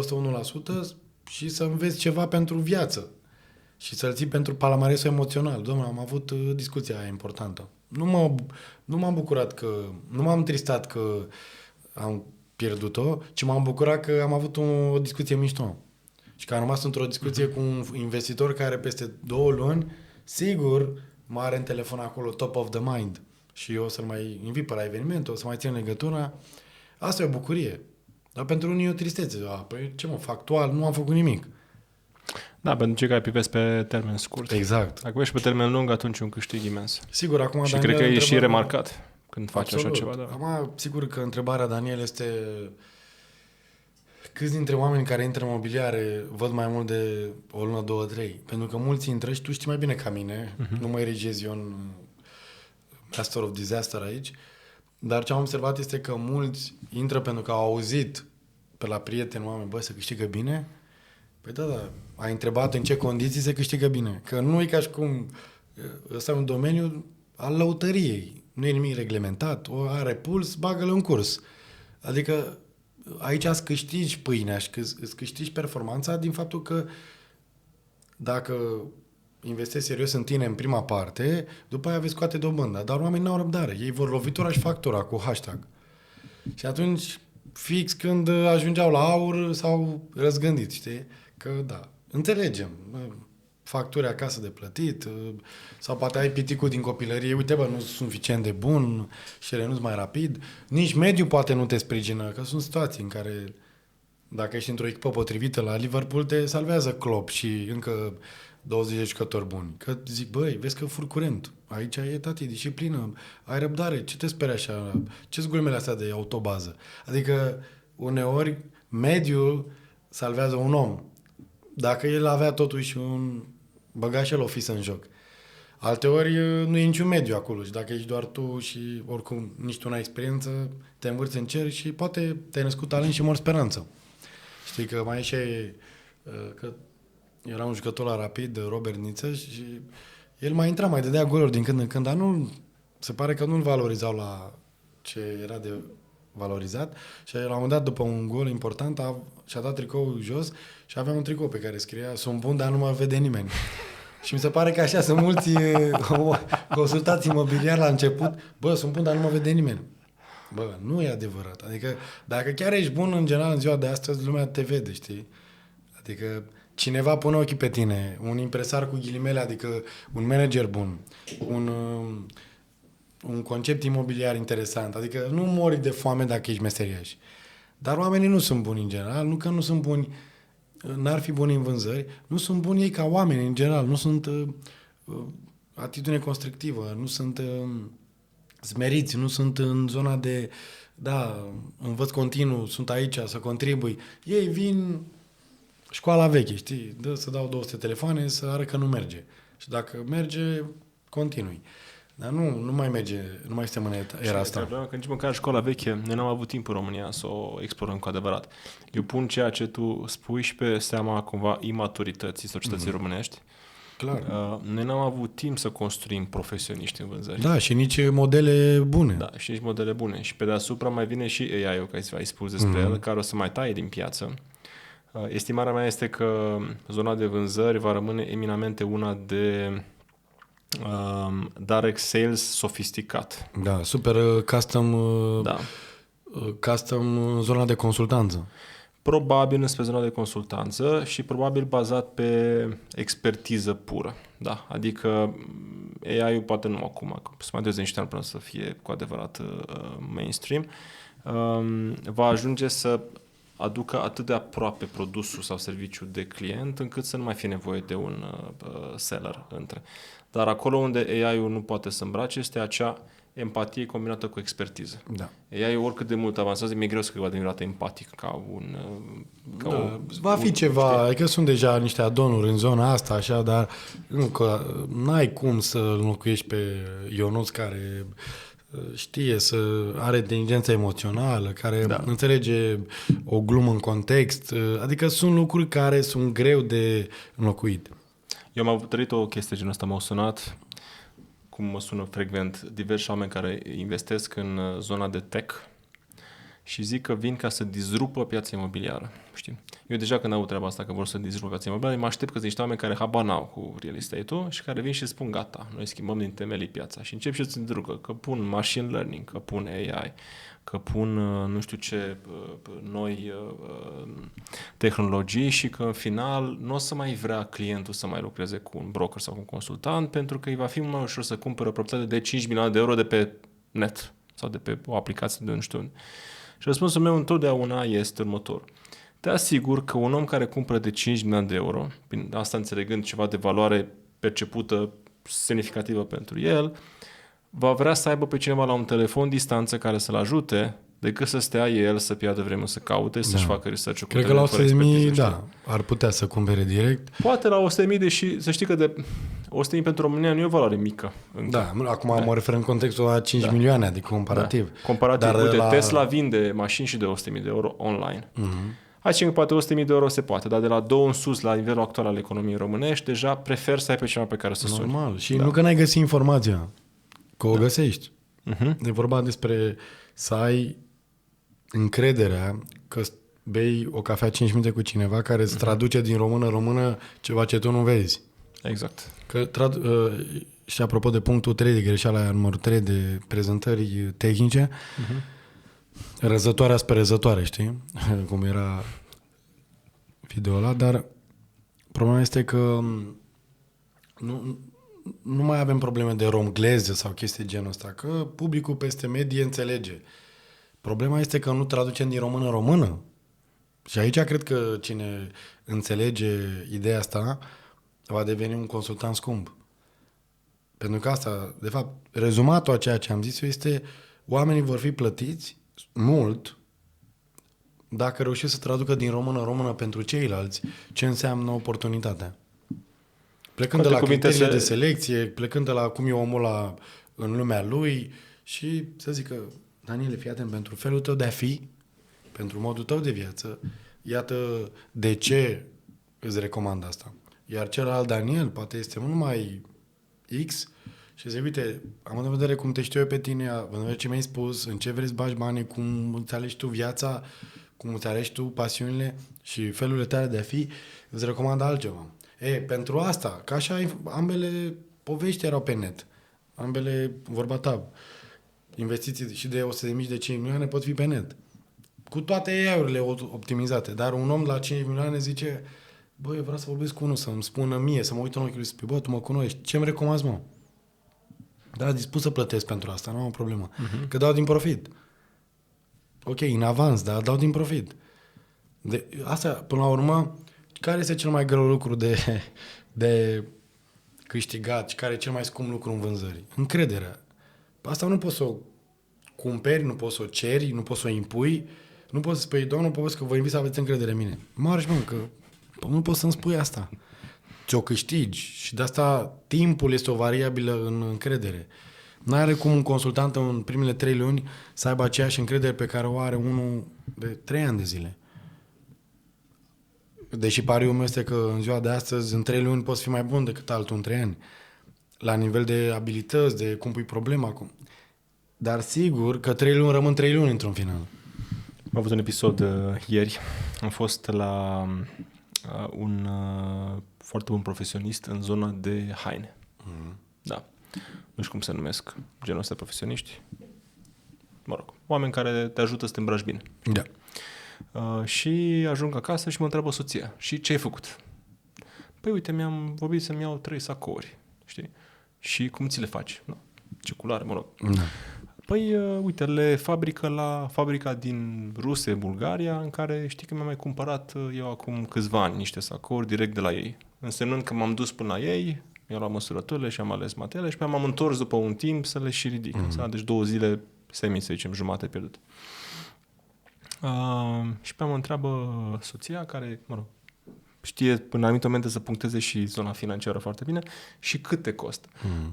101% și să înveți ceva pentru viață și să-l ții pentru palmaresul emoțional. Dom'le, am avut discuția aia importantă. Nu m-am bucurat nu m-am tristat că am pierdut-o, ci m-am bucurat că am avut o discuție mișto. Și că am rămas într-o discuție cu un investitor care peste 2 luni, sigur, mă are în telefon acolo, top of the mind. Și eu o să-l mai invit pe la eveniment, o să mai țin legătura. Asta e o bucurie. Dar pentru unii e o tristețe. Păi ce mă, factual, nu am făcut nimic. Da, pentru cei care privesc pe termen scurt. Exact. Dacă vezi pe termen lung, atunci un câștig imens. Sigur, acum și Daniel cred că e și remarcat când faci absolut. așa ceva. Da. Acum, sigur că întrebarea, Daniel, este câți dintre oameni care intră în mobiliare văd mai mult de o lună, 2, 3? Pentru că mulți intră și tu știi mai bine ca mine, nu mă erigez eu în Master of Disaster aici, dar ce am observat este că mulți intră pentru că au auzit pe la prieteni oameni, bă, se câștigă bine. Păi da, ai întrebat în ce condiții se câștigă bine. Că nu e ca și cum ăsta e un domeniu al lăutăriei. Nu e nimic reglementat, o are puls, bagă-l în curs. Adică aici îți câștigi pâinea și îți câștigi performanța din faptul că dacă investești serios în tine în prima parte, după aia vei scoate dobândă. Dar oamenii n-au răbdare. Ei vor lovitura și factura cu hashtag. Și atunci, fix când ajungeau la aur, s-au răzgândit, știi? Că da, înțelegem. Facturi acasă de plătit, sau poate ai piticul din copilărie, uite bă, nu sunt suficient de bun și renunți mai rapid. Nici mediul poate nu te sprijină, că sunt situații în care dacă ești într-o echipă potrivită la Liverpool, te salvează Klopp și încă 20 de jucători buni. Că zic, băi, vezi că fur curent. Aici e, tati, disciplină, ai răbdare, ce te speri așa? Ce-s glumele astea de autobază? Adică, uneori, mediul salvează un om. Dacă el avea totuși un băga și el o fisă în joc. Alteori nu e niciun mediu acolo și dacă ești doar tu și oricum nici tu n-ai experiență, te învârți în cer și poate te-ai născut talent și mor speranță. Știi că mai e și că era un jucător la Rapid, Robert Niță, și el mai intra, mai dădea goluri din când în când, dar nu, se pare că nu-l valorizau la ce era de valorizat și la un moment dat, după un gol important, și-a dat tricoul jos și avea un tricou pe care scria "Sunt bun, dar nu mă vede nimeni". Și mi se pare că așa sunt mulți consultați imobiliari la început. Bă, sunt bun, dar nu mă vede nimeni. Bă, nu e adevărat. Adică, dacă chiar ești bun, în general, în ziua de astăzi, lumea te vede, știi? Adică, cineva pune ochii pe tine, un impresar cu ghilimele, adică un manager bun, un concept imobiliar interesant. Adică nu mori de foame dacă ești meseriaș. Dar oamenii nu sunt buni în general, nu că nu sunt buni, n-ar fi buni în vânzări, nu sunt buni ei ca oameni în general, nu sunt atitudine constructivă, nu sunt smeriți, nu sunt în zona de, da, învăț continuu, sunt aici să contribui. Ei vin școala veche, știi? Să dau 200 telefoane să arăt că nu merge. Și dacă merge, continui. Dar nu mai merge, nu mai suntem în era asta. Problema că nici măcar școala veche, noi n-am avut timp în România să o explorăm cu adevărat. Eu pun ceea ce tu spui și pe seama cumva imaturității societății românești. Clar. Noi n-am avut timp să construim profesioniști în vânzări. Da, și nici modele bune. Da, și nici modele bune. Și pe deasupra mai vine și AI-ul, că ai spus despre el, care o să mai taie din piață. Estimarea mea este că zona de vânzări va rămâne eminamente una de direct sales sofisticat. Da, super custom, custom în zona de consultanță. Probabil spre zona de consultanță și probabil bazat pe expertiză pură. Da? Adică AI-ul poate nu acum, că să mai duce niște ani până să fie cu adevărat mainstream, va ajunge să aducă atât de aproape produsul sau serviciul de client încât să nu mai fie nevoie de un seller între. Dar acolo unde AI-ul nu poate să îmbrace este acea empatie combinată cu expertiză. Da. AI oricât de mult avansează, mi-e greu să cred că va deveni vreodată empatic va fi ceva, știi? Adică sunt deja niște adonuri în zona asta, așa, dar nu, că n-ai cum să înlocuiești pe Ionuț care știe să are inteligență emoțională, care înțelege o glumă în context, adică sunt lucruri care sunt greu de înlocuit. Eu am trăit o chestie genul ăsta, m-au sunat, cum mă sună frecvent, diversi oameni care investesc în zona de tech și zic că vin ca să disrupă piața imobiliară. Știi? Eu deja când aud treaba asta că vor să disrupă piața imobiliară, mă aștept că sunt niște oameni care habar n-au cu real estate-ul și care vin și spun gata, noi schimbăm din temelii piața și încep și să-ți îndrugă că pun machine learning, că pun AI, că pun nu știu ce noi tehnologii și că în final nu o să mai vrea clientul să mai lucreze cu un broker sau cu un consultant pentru că îi va fi mai ușor să cumpere o proprietate de 5 milioane de euro de pe net sau de pe o aplicație de nu știu unde. Și răspunsul meu întotdeauna este următor. Te asigur că un om care cumpără de 5 milioane de euro, prin asta înțelegând ceva de valoare percepută semnificativă pentru el, va vrea să aibă pe cineva la un telefon distanță care să-l ajute decât să stea el să piardă vreme să caute, să-și facă research-ul. Cred că la 100.000, ar putea să cumpere direct. Poate la 100.000, deși să știi că de 100.000 pentru România nu e o valoare mică. Încă. Da, acum mă refer în contextul a 5 milioane, adică comparativ. Da. Comparativ, dar uite, Tesla vinde mașini și de 100.000 de euro online. Hai că poate 100.000 de euro se poate, dar de la 2 în sus, la nivelul actual al economiei românești, deja prefer să ai pe cineva pe care să suni. Normal. Și nu că n-ai găsit informația, că o găsești. E vorba despre să ai încrederea că bei o cafea 5 minute cu cineva care îți traduce din română ceva ce tu nu vezi. Exact. Că și apropo de punctul 3, de greșeala numărul 3 de prezentări tehnice, răzătoarea spre răzătoare, știi? Cum era video ăla, dar problema este că nu mai avem probleme de romgleză sau chestii genul ăsta, că publicul peste medie înțelege. Problema este că nu traducem din română în română. Și aici cred că cine înțelege ideea asta va deveni un consultant scump. Pentru că asta, de fapt, rezumatul a ceea ce am zis eu este oamenii vor fi plătiți mult dacă reușesc să traducă din română în română pentru ceilalți ce înseamnă oportunitatea. Plecând de la criteriile de selecție, plecând de la cum e omul ăla în lumea lui și să zic că, Daniele, fii atent, pentru felul tău de a fi, pentru modul tău de viață, iată de ce îți recomand asta. Iar celălalt Daniel poate este mult mai X și zice, uite, am în vedere cum te știu eu pe tine, am în vedere ce mi-ai spus, în ce vrei să bagi bani, cum îți alegi tu viața, cum îți alegi tu pasiunile și felurile tale de a fi, îți recomand altceva. Pentru asta, că așa ambele povești erau pe net, ambele, vorba ta, investiții și de 100.000 de 5 milioane pot fi pe net. Cu toate AI-urile optimizate, dar un om la 5 milioane zice, băi, eu vreau să vorbesc cu unul, să-mi spună mie, să mă uit în ochii lui, să spui, bă, tu mă cunoști, ce-mi recomanzi, mă? Da, dispus să plătesc pentru asta, nu am o problemă. Că dau din profit. Ok, în avans, dar dau din profit. Asta, până la urmă, care este cel mai greu lucru de câștigat și care e cel mai scump lucru în vânzări? Încrederea. Asta nu poți să o cumperi, nu poți să o ceri, nu poți să o impui, nu poți să spui, domnul, povesc că vă invit să aveți încredere în mine. Marș, mă, că nu poți să-mi spui asta. Ți-o câștigi și de asta timpul este o variabilă în încredere. N-are cum un consultant în primele 3 luni să aibă aceeași încredere pe care o are unul de 3 ani de zile. Deși pariul meu este că în ziua de astăzi, în 3 luni, poți fi mai bun decât altul în 3 ani. La nivel de abilități, de cum pui problema. Dar sigur că 3 luni rămân 3 luni într-un final. Am avut un episod ieri. Am fost la un foarte bun profesionist în zona de haine. Da. Nu știu cum se numesc genul ăsta de profesioniști. Mă rog, oameni care te ajută să te îmbraci bine. Da. Și ajung acasă și mă întreabă soția. Și ce ai făcut? Păi uite, mi-am vorbit să-mi iau 3 sacouri. Știi? Și cum ți le faci? No. Ce culoare, mă rog. Da. Păi, uite, le fabrică la fabrica din Ruse, Bulgaria, în care știi că mi-am mai cumpărat eu acum câțiva ani niște sacouri direct de la ei. Însemnând că m-am dus până la ei, mi-au luat măsurătorile și am ales materiale și pe m-am întors după un timp să le și ridic. Deci 2 zile semi, să zicem, jumate pierdut. Și pe mă întreabă soția, care, mă rog, știe până la anumite momente să puncteze și zona financiară foarte bine, și cât te costă.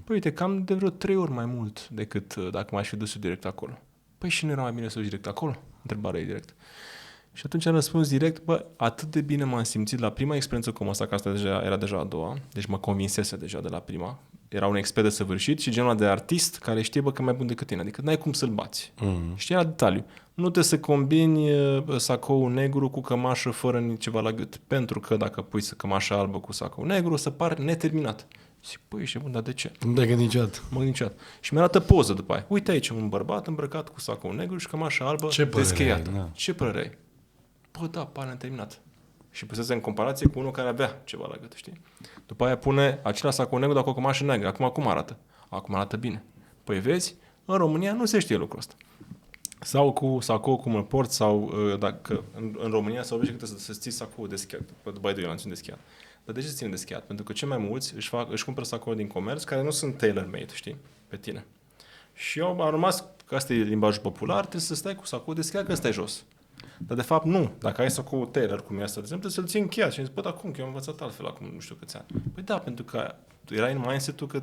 Păi uite, cam de vreo 3 ori mai mult decât dacă m-aș fi dus direct acolo. Păi și nu era mai bine să duci direct acolo? Întrebarea e direct. Și atunci am răspuns direct, bă, atât de bine m-am simțit la prima experiență cum asta, că asta era deja a doua, deci mă convinsese deja de la prima. Era un expert desăvârșit și genul de artist care știe, bă, că e mai bun decât tine. Adică n-ai cum să-l bați. Știa la detaliu. Nu trebuie să combini sacoul negru cu cămașă fără ceva la gât. Pentru că dacă pui cămașa albă cu sacou negru, o să par neterminat. Zic, păi, ești bun, dar de ce? Nu te-ai gândit niciodată. M-am gândit niciodată. Și mi-arată poză după aia. Uite aici un bărbat îmbrăcat cu sacou negru și cămașa albă descheiată. Da. Ce părere ai? Bă, da, pare neterminat. Și pusese în comparație cu unul care avea ceva la gât, știi? După aia pune același sacou negru, dar cu o cămașă neagră. Acum cum arată? Acum arată bine. Păi vezi, în România nu se știe lucrul ăsta. Sau cu sacou cum îl porți, sau dacă în România se vorbește că trebuie să ții sacoul deschiat. Bai de eu l-am ținut deschiat. Dar de ce se ține deschiat? Pentru că cei mai mulți își cumpără sacouri din comerț care nu sunt tailor-made, știi? Pe tine. Și eu am rămas, că asta e limbajul popular, trebuie să stai cu sacoul deschiat, că stai jos. Dar de fapt nu. Dacă ai sacoul tailor, cum e asta, de exemplu, să-l ții încheiat. Și am zis, bă, dar cum? Că eu am învățat altfel acum nu știu câți ani. Păi da, pentru că era în mindset-ul că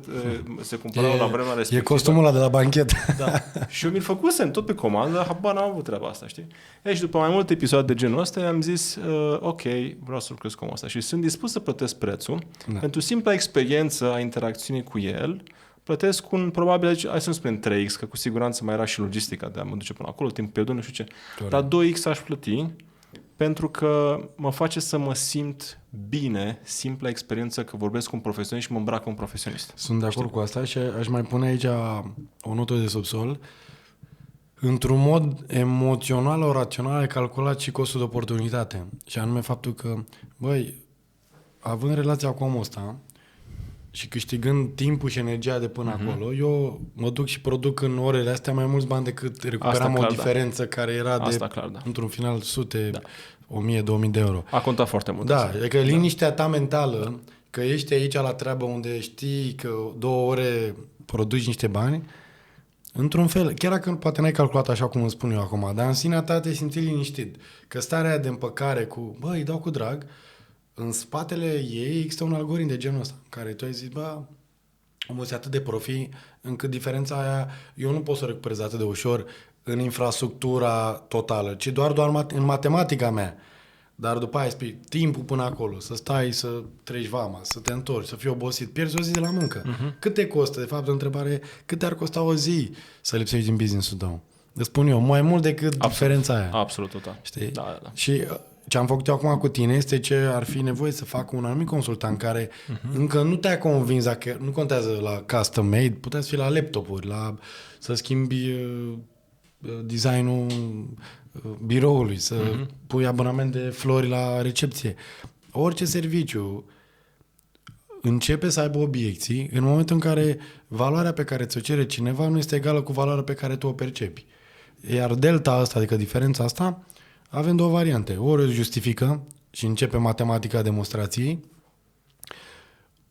se cumpărau la vremea respectivă. E costumul ăla de la banchetă. Da. Și eu mi-l făcusem tot pe comandă, dar habar n-am avut treaba asta, știi? Și după mai multe episoade de genul ăsta, am zis, ok, vreau să lucrez cu omul ăsta. Și sunt dispus să plătesc prețul pentru simpla experiență a interacțiunii cu el. Plătesc probabil, hai să nu spunem 3X, că cu siguranță mai era și logistica de a mă duce până acolo, timpul pierdut, nu știu ce. Dar 2X aș plăti, pentru că mă face să mă simt bine, simpla experiență că vorbesc cu un profesionist și mă îmbrac cu un profesionist. Sunt de acord cu asta și aș mai pune aici o notă de subsol. Într-un mod emoțional, o rațional, ai calculat și costul de oportunitate. Și anume faptul că, băi, având relația cu omul ăsta și câștigând timpul și energia de până acolo, eu mă duc și produc în orele astea mai mulți bani decât recuperam o diferență care era de, într-un final, sute, 1000-2000 de euro. A contat foarte mult. Da, e că liniștea ta mentală, că ești aici la treabă unde știi că 2 ore produci niște bani, într-un fel, chiar dacă poate n-ai calculat așa cum îmi spun eu acum, dar în sinea ta te simți liniștit. Că starea aia de împăcare cu, bă, îi dau cu drag, în spatele ei există un algoritm de genul ăsta, în care tu ai zis, bă, omul este atât de profi, încât diferența aia eu nu pot să o recuperez atât de ușor în infrastructura totală, ci doar în matematica mea. Dar după aia spui timpul până acolo, să stai, să treci vama, să te întorci, să fii obosit, pierzi o zi de la muncă. Cât te costă? De fapt, o întrebare, cât te-ar costa o zi să lipsești din business-ul tău? Îți spun eu, mai mult decât diferența aia. Absolut, total. Știi? Da. Și ce am făcut eu acum cu tine este ce ar fi nevoie să facă un anumit consultant care încă nu te-a convins, dacă nu contează la custom made, putea să fie la laptopuri, să schimbi designul biroului, să pui abonament de flori la recepție. Orice serviciu începe să aibă obiecții în momentul în care valoarea pe care ți-o cere cineva nu este egală cu valoarea pe care tu o percepi. Iar delta asta, adică diferența asta, avem două variante. Ori o justifică și începe matematica demonstrației,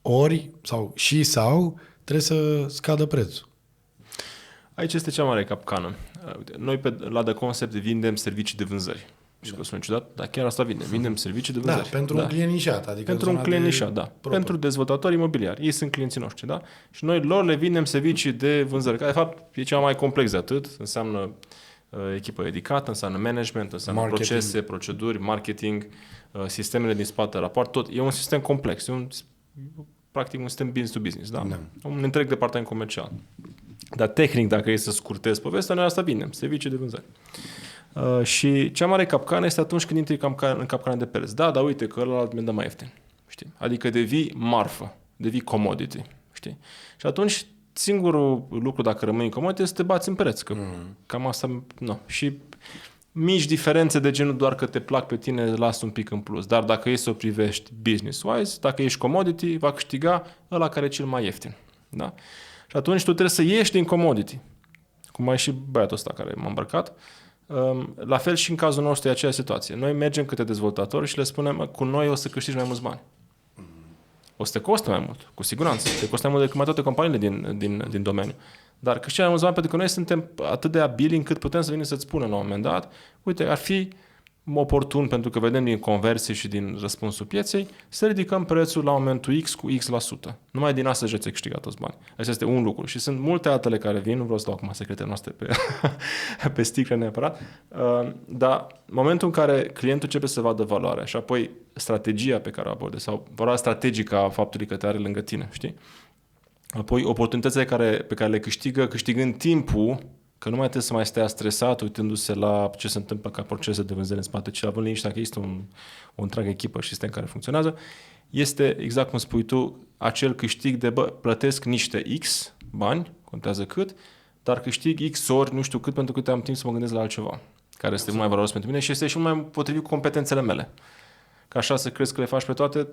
ori, sau, trebuie să scadă prețul. Aici este cea mare capcană. Noi la The Concept vindem servicii de vânzări. Și că sună ciudat, dar chiar asta vindem. Vindem servicii de vânzări. Da, pentru un client nișat. Adică pentru un client nișat, da. Proper. Pentru dezvoltatori imobiliari. Ei sunt clienții noștri, da? Și noi lor le vindem servicii de vânzări. Care, de fapt, e ceva mai complex de atât. Înseamnă echipă dedicată, înseamnă management, înseamnă procese, proceduri, marketing, sistemele din spate, raport, tot. E un sistem complex. E practic un sistem business to business, da? Un întreg departament comercial. Dar tehnic, dacă e să scurtez povestea, noi asta vindem, servicii de vânzări. Și cea mare capcană este atunci când intri în capcana de preț. Da, dar uite că ălalt mi-e mai ieftin. Știi? Adică devii marfă, devii commodity. Știi? Și atunci singurul lucru dacă rămâi în commodity este să te bați în preț. Că cam asta, nu. Și mici diferențe de genul doar că te plac pe tine, lasă un pic în plus. Dar dacă e să o privești business-wise, dacă ești commodity, va câștiga ăla care e cel mai ieftin. Da? Și atunci tu trebuie să ieși din commodity. Cum ai și băiatul ăsta care m-a îmbrăcat. La fel și în cazul nostru e aceeași situație. Noi mergem către dezvoltatori și le spunem cu noi o să câștigi mai mulți bani. O să te costă mai mult, cu siguranță. Te costă mai mult decât mai toate companiile din domeniu. Dar câștigi mai mulți bani pentru că noi suntem atât de abili încât putem să venim să-ți spunem la un moment dat, uite, ar fi oportun, pentru că vedem din conversie și din răspunsul pieței, să ridicăm prețul la momentul X cu X%. Numai din asta ți-ai câștigat toți bani. Asta este un lucru. Și sunt multe altele care vin, nu vreau să dau acum secretele noastre pe sticlă neapărat, dar în momentul în care clientul începe să vadă valoarea și apoi strategia pe care o abordezi sau valoarea strategică a faptului că te are lângă tine, știi? Apoi oportunitățile pe care le câștigând timpul, că nu mai trebuie să mai stea stresat uitându-se la ce se întâmplă ca procese de vânzare în spate, ci având liniște dacă există o întreagă echipă și sistem care funcționează, este exact cum spui tu, acel câștig de plătesc niște X bani, contează cât, dar câștig X ori nu știu cât pentru că am timp să mă gândesc la altceva, care este mult mai valoros pentru mine și este și mult mai potrivit cu competențele mele. Că așa să crezi că le faci pe toate,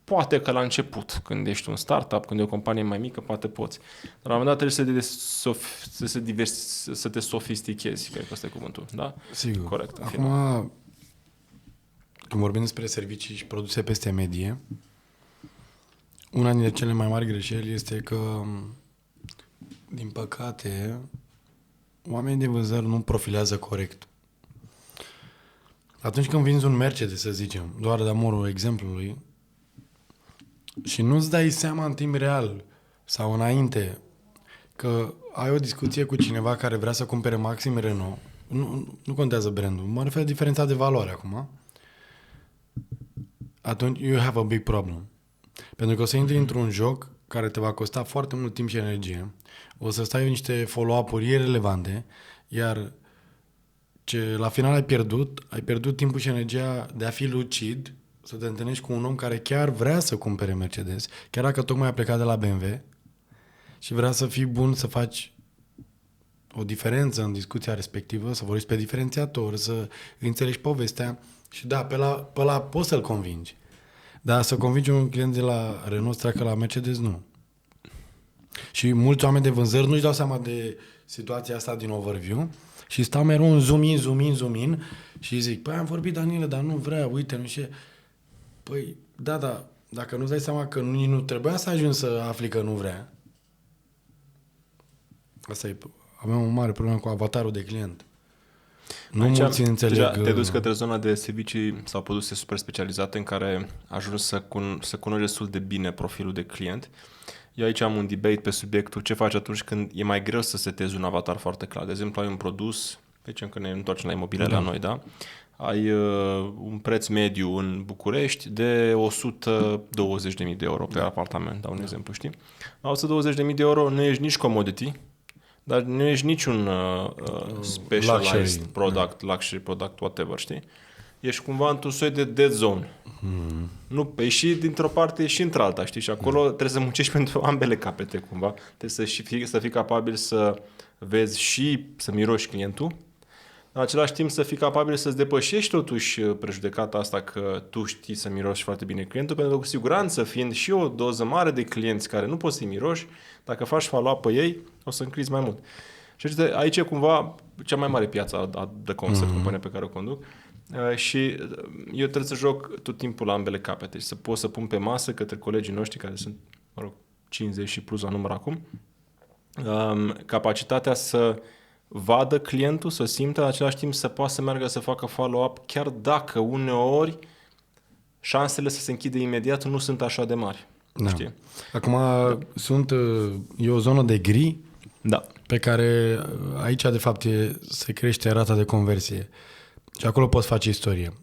poate că la început, când ești un startup, când e o companie mai mică, poate poți. Dar la un moment dat trebuie să te sofistichezi, cred că ăsta e cuvântul, da? Sigur. Corect. Acum, când vorbim despre servicii și produse peste medie, una dintre cele mai mari greșeli este că, din păcate, oamenii de vânzări nu profilează corect. Atunci când vinzi un Mercedes, să zicem, doar de amorul exemplului, și nu-ți dai seama în timp real sau înainte că ai o discuție cu cineva care vrea să cumpere maxim Renault, nu contează brandul, mă refer la diferența de valoare acum, atunci you have a big problem. Pentru că o să intri într-un joc care te va costa foarte mult timp și energie, o să stai niște follow-up-uri irelevante, iar ce la final ai pierdut timpul și energia de a fi lucid, să te întâlnești cu un om care chiar vrea să cumpere Mercedes, chiar dacă tocmai a plecat de la BMW și vrea să fii bun, să faci o diferență în discuția respectivă, să vorbești pe diferențiator, să înțelegi povestea și da, pe la poți să-l convingi. Dar să convingi un client de la Renault să treacă la Mercedes, nu. Și mulți oameni de vânzări nu-și dau seama de situația asta din overview și stau mereu în zoom in și zic, păi am vorbit Daniele, dar nu vrea, uite, nu știu. Păi, da, dacă nu-ți dai seama că nu trebuia să ajungi să afli că nu vrea. Asta e, avem o mare problemă cu avatarul de client. Nu Aici, mulți înțeleg... deja te-ai dus către zona de servicii sau produse super specializate în care ajungi să cunoști destul de bine profilul de client. Eu aici am un debate pe subiectul ce faci atunci când e mai greu să setezi un avatar foarte clar. De exemplu, ai un produs, aici încă ne întoarcem la imobiliare la noi, da? Ai un preț mediu în București de 120.000 de euro pe apartament, dau un exemplu, știi? La 120.000 de euro nu ești nici commodity, dar nu ești niciun specialized Luxury. product, luxury product, whatever, știi? Ești cumva într-un soi de dead zone. Nu, e și dintr-o parte și într-alta, știi? Și acolo trebuie să muncești pentru ambele capete, cumva. Trebuie să fii capabil să vezi și să miroși clientul, în același timp să fii capabil să-ți depășești totuși prejudecata asta că tu știi să miroși foarte bine clientul, pentru că cu siguranță, fiind și o doză mare de clienți care nu poți să-i miroși, dacă faci follow-up pe ei, o să încrizi mai mult. Și aici e cumva cea mai mare piață de concept, compania pe care o conduc. Și eu trebuie să joc tot timpul la ambele capete și să pot să pun pe masă către colegii noștri, care sunt, 50 și plus la număr acum, capacitatea să vadă clientul, să simtă, în același timp să poată să meargă să facă follow-up, chiar dacă uneori șansele să se închide imediat nu sunt așa de mari. Da. Știi? Acum e o zonă de gri pe care aici de fapt se crește rata de conversie. Și acolo poți face istorie.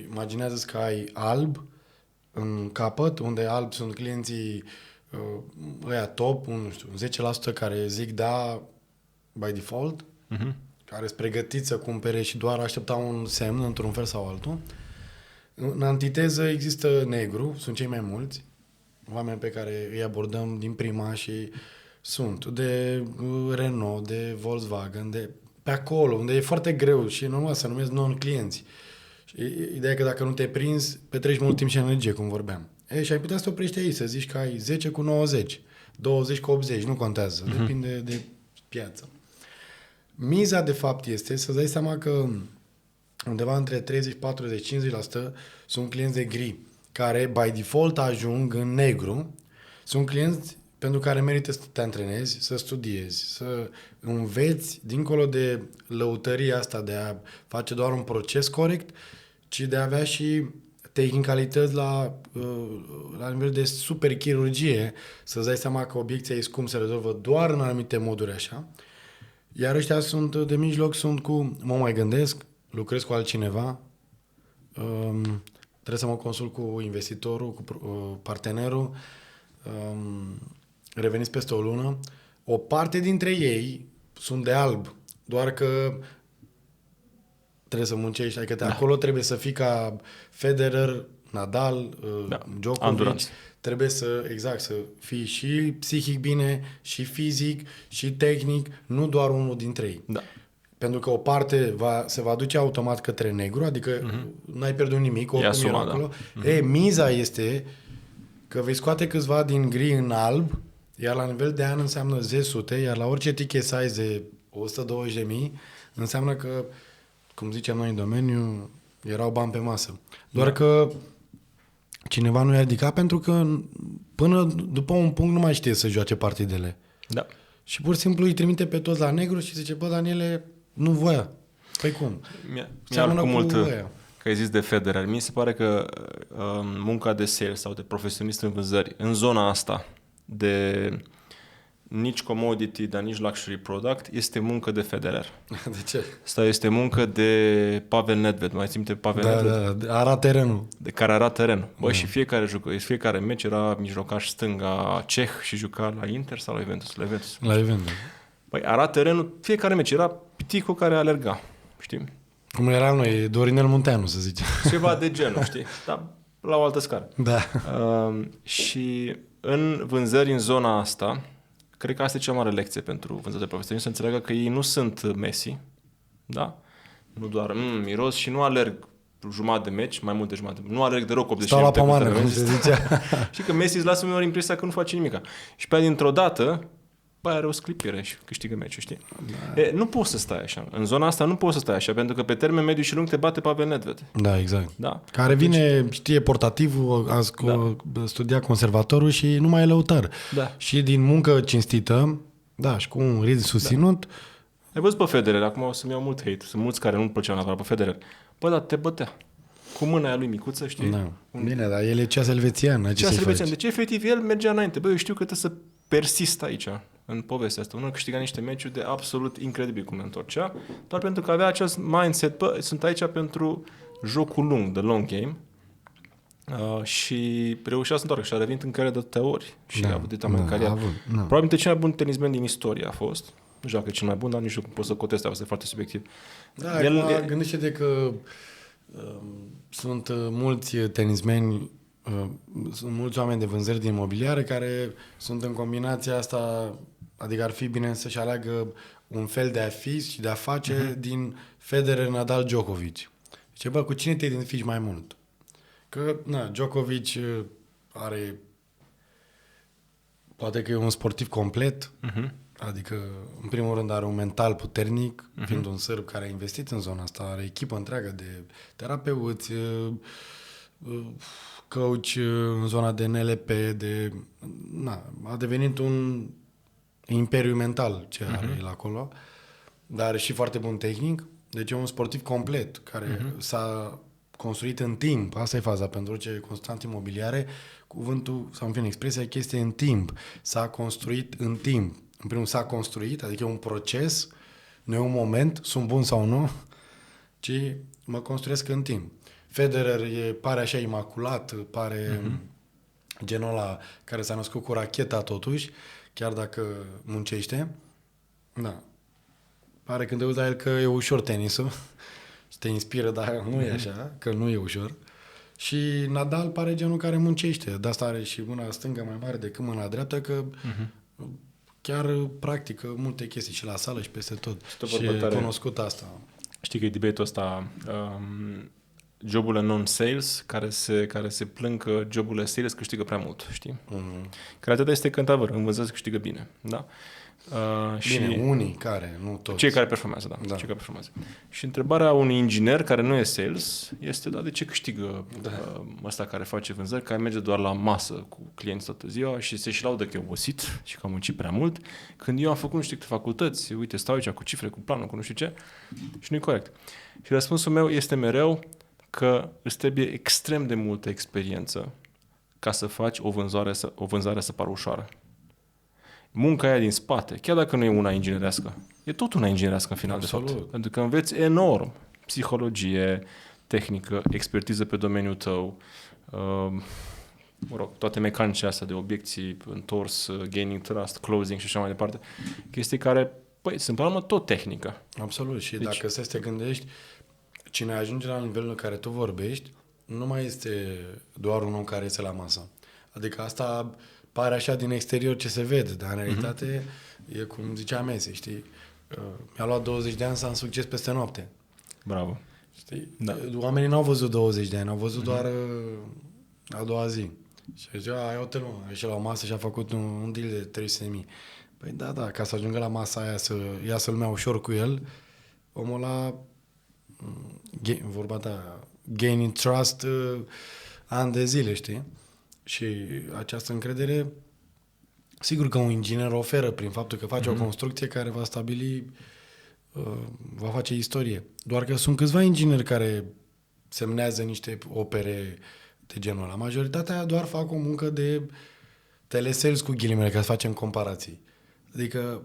Imaginează-ți că ai alb în capăt, unde alb sunt clienții ăia top, nu știu, 10% care zic da by default, care sunt pregătiți să cumpere și doar așteptau un semn într-un fel sau altul. În antiteză există negru, sunt cei mai mulți, oameni pe care îi abordăm din prima și sunt de Renault, de Volkswagen, de pe acolo, unde e foarte greu și e normal să numesc non-clienți. Și ideea e că dacă nu te prinzi, petreci mult timp și energie, cum vorbeam. Și ai putea să te oprești aici, să zici că ai 10 cu 90, 20 cu 80, nu contează, depinde de piață. Miza, de fapt, este să-ți dai seama că undeva între 30, 40, 50% sunt clienți de gri, care, by default, ajung în negru. Sunt clienți pentru care merită să te antrenezi, să studiezi, să înveți, dincolo de lăutăria asta de a face doar un proces corect, ci de a avea și tehnicalități la nivel de superchirurgie, să-ți dai seama că obiecția e scump, se rezolvă doar în anumite moduri așa. Iar ăștia sunt de mijloc, sunt cu mă mai gândesc, lucrez cu altcineva, trebuie să mă consult cu investitorul, cu partenerul, reveniți peste o lună. O parte dintre ei sunt de alb, doar că trebuie să muncești, adică acolo trebuie să fii ca Federer, Nadal, Djokovic. Endurance. Trebuie să fii și psihic bine, și fizic, și tehnic, nu doar unul dintre ei. Da. Pentru că o parte se va duce automat către negru, adică n-ai pierdut nimic, oricum era acolo. Miza este că vei scoate câțiva din gri în alb, iar la nivel de an înseamnă 10, iar la orice ticket size de 120.000 înseamnă că, cum zicem noi în domeniu, erau bani pe masă. Doar că cineva nu i-a ridicat pentru că până după un punct nu mai știe să joace partidele. Da. Și pur și simplu îi trimite pe toți la negru și zice, bă, Daniele, nu voia. Păi cum? Mi-a mult că ai zis de Federer. Mi se pare că munca de sales sau de profesionist în vânzări în zona asta de nici commodity, dar nici luxury product, este muncă de Federer. De ce? Asta este muncă de Pavel Nedved. Mai țin Pavel Nedved? Da, arată terenul. De care arată terenul. Bă, și fiecare meci era mijlocaș stânga ceh și juca la Inter sau la Juventus? La Juventus. Păi arată terenul, fiecare meci era piticul care alerga, știi? Cum era noi, Dorinel Munteanu, să zicem. Ceva de genul, știi? Dar la o altă scară. Da. Și în vânzări în zona asta, cred că asta e cea mare lecție pentru vânzători profesioniști, să înțeleagă că ei nu sunt Messi, da? Nu doar miros și nu alerg jumătate de meci, mai multe jumătate. Nu alerg de roc 80 Stau la pomană, cum se zicea. Și că Messi îți lasă uneori impresia că nu face nimica. Și pe aia dintr-o dată, are o sclipire și câștigă meciul, știi? Da. Nu poți să stai așa. În zona asta nu poți să stai așa, pentru că pe termen mediu și lung te bate Pavel Nedved. Da, exact. Da? Care vine, știe portativul, studia conservatorul și nu mai e lăutar. Da. Și din muncă cinstită, da, și cu un ritm susținut, Ai văzut pe Federer, acum o să-mi iau mult hate, sunt mulți care nu-l plăceau neapărat pe Federer. Bă, dar te bătea. Cu mâna aia lui micuță, știi? Da. Bine, dar el e ceas elvețian. Ce să deci efectiv el mergea înainte. Bă, eu știu că trebuie să persist aici, în povestea asta. Unul câștiga niște meciuri de absolut incredibil cum ne întorcea, doar pentru că avea acest mindset, bă, sunt aici pentru jocul lung, the long game, și reușea să întoarcă și a revenit în care de atâtea ori și a avut de tamen carieră. Probabil dintre cel mai bun tenismen din istorie a fost. Nu știu dacă e cel mai bun, dar nici nu pot să contest, asta e foarte subiectiv. Da, gândește-te că sunt mulți tenismeni, sunt mulți oameni de vânzări de imobiliare care sunt în combinația asta, adică ar fi bine să-și aleagă un fel de a fi și de a face din Federer, Nadal, Djokovic. Zice, bă, cu cine te identifici mai mult? Că, Djokovic are, poate că e un sportiv complet, adică, în primul rând, are un mental puternic, fiind un sârb care a investit în zona asta, are echipă întreagă de terapeuți, coach în zona de NLP, a devenit un imperiu mental ce are el acolo, dar are și foarte bun tehnic, deci e un sportiv complet, care s-a construit în timp, asta e faza pentru orice constant imobiliare, cuvântul, sau în fine, expresia, chestie în timp, s-a construit în timp. În primul s-a construit, adică e un proces, nu e un moment, sunt bun sau nu, ci mă construiesc în timp. Federer pare așa imaculat, pare genul ăla care s-a născut cu racheta totuși, chiar dacă muncește. Da. Pare când te uiți la el că e ușor tenisul și te inspiră, dar nu e așa, că nu e ușor. Și Nadal pare genul care muncește, de asta are și mâna stângă mai mare decât mâna dreaptă, că chiar practică multe chestii și la sală și peste tot. Și e cunoscut asta. Știi că e debate-ul ăsta, joburile non-sales, care se plâng că joburile sales câștigă prea mult, știi? Realitatea este că, într-adevăr, în vânzări câștigă bine, da? Bine, unii care, nu toți. Cei care performează, da. Cei care performează. Și întrebarea unui inginer care nu e sales este, de ce câștigă ăsta care face vânzări, care merge doar la masă cu clienți toată ziua și se și laudă că e obosit și că a muncit prea mult, când eu am făcut nu știu câte facultăți, uite, stau aici cu cifre, cu planul, cu nu știu ce, și nu e corect. Și răspunsul meu este mereu că îți trebuie extrem de multă experiență ca să faci o vânzare să pară ușoară. Munca aia din spate, chiar dacă nu e una inginerească, e tot una inginerească în final, absolut, de fapt. Pentru că înveți enorm psihologie, tehnică, expertiză pe domeniul tău, toate mecanicile astea de obiecții, întors, gaining trust, closing și așa mai departe. Chestii care, sunt pe urmă tot tehnică. Absolut. Și dacă să te gândești, cine ajunge la nivelul în care tu vorbești, nu mai este doar un om care este la masă. Adică asta pare așa din exterior ce se vede, dar în realitate e cum zicea Messi, știi? Mi-a luat 20 de ani să am succes peste noapte. Bravo. Știi? Da. Oamenii n-au văzut 20 de ani, au văzut doar a doua zi. Și zicea, uite, nu, a ieșit la o masă și a făcut un deal de 300.000. Păi da, ca să ajungă la masa aia să iasă lumea ușor cu el, omul ăla, vorba ta, gaining trust ani de zile, știi? Și această încredere, sigur că un inginer oferă prin faptul că face o construcție care va stabili, va face istorie. Doar că sunt câțiva ingineri care semnează niște opere de genul ăla. Majoritatea doar fac o muncă de telesales cu ghilimele, ca să facem comparații. Adică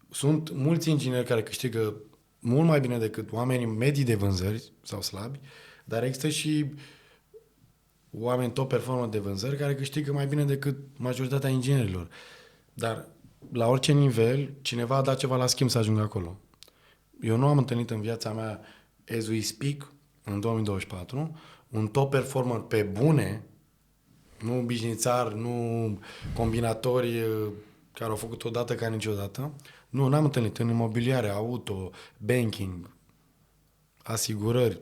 sunt mulți ingineri care câștigă mult mai bine decât oamenii medii de vânzări sau slabi, dar există și oameni top performant de vânzări care câștigă mai bine decât majoritatea inginerilor. Dar la orice nivel, cineva a dat ceva la schimb să ajungă acolo. Eu nu am întâlnit în viața mea, as we speak, în 2024, un top performer pe bune, nu bișnițari, nu combinatori care au făcut odată ca niciodată. Nu, n-am întâlnit în imobiliare, auto, banking, asigurări,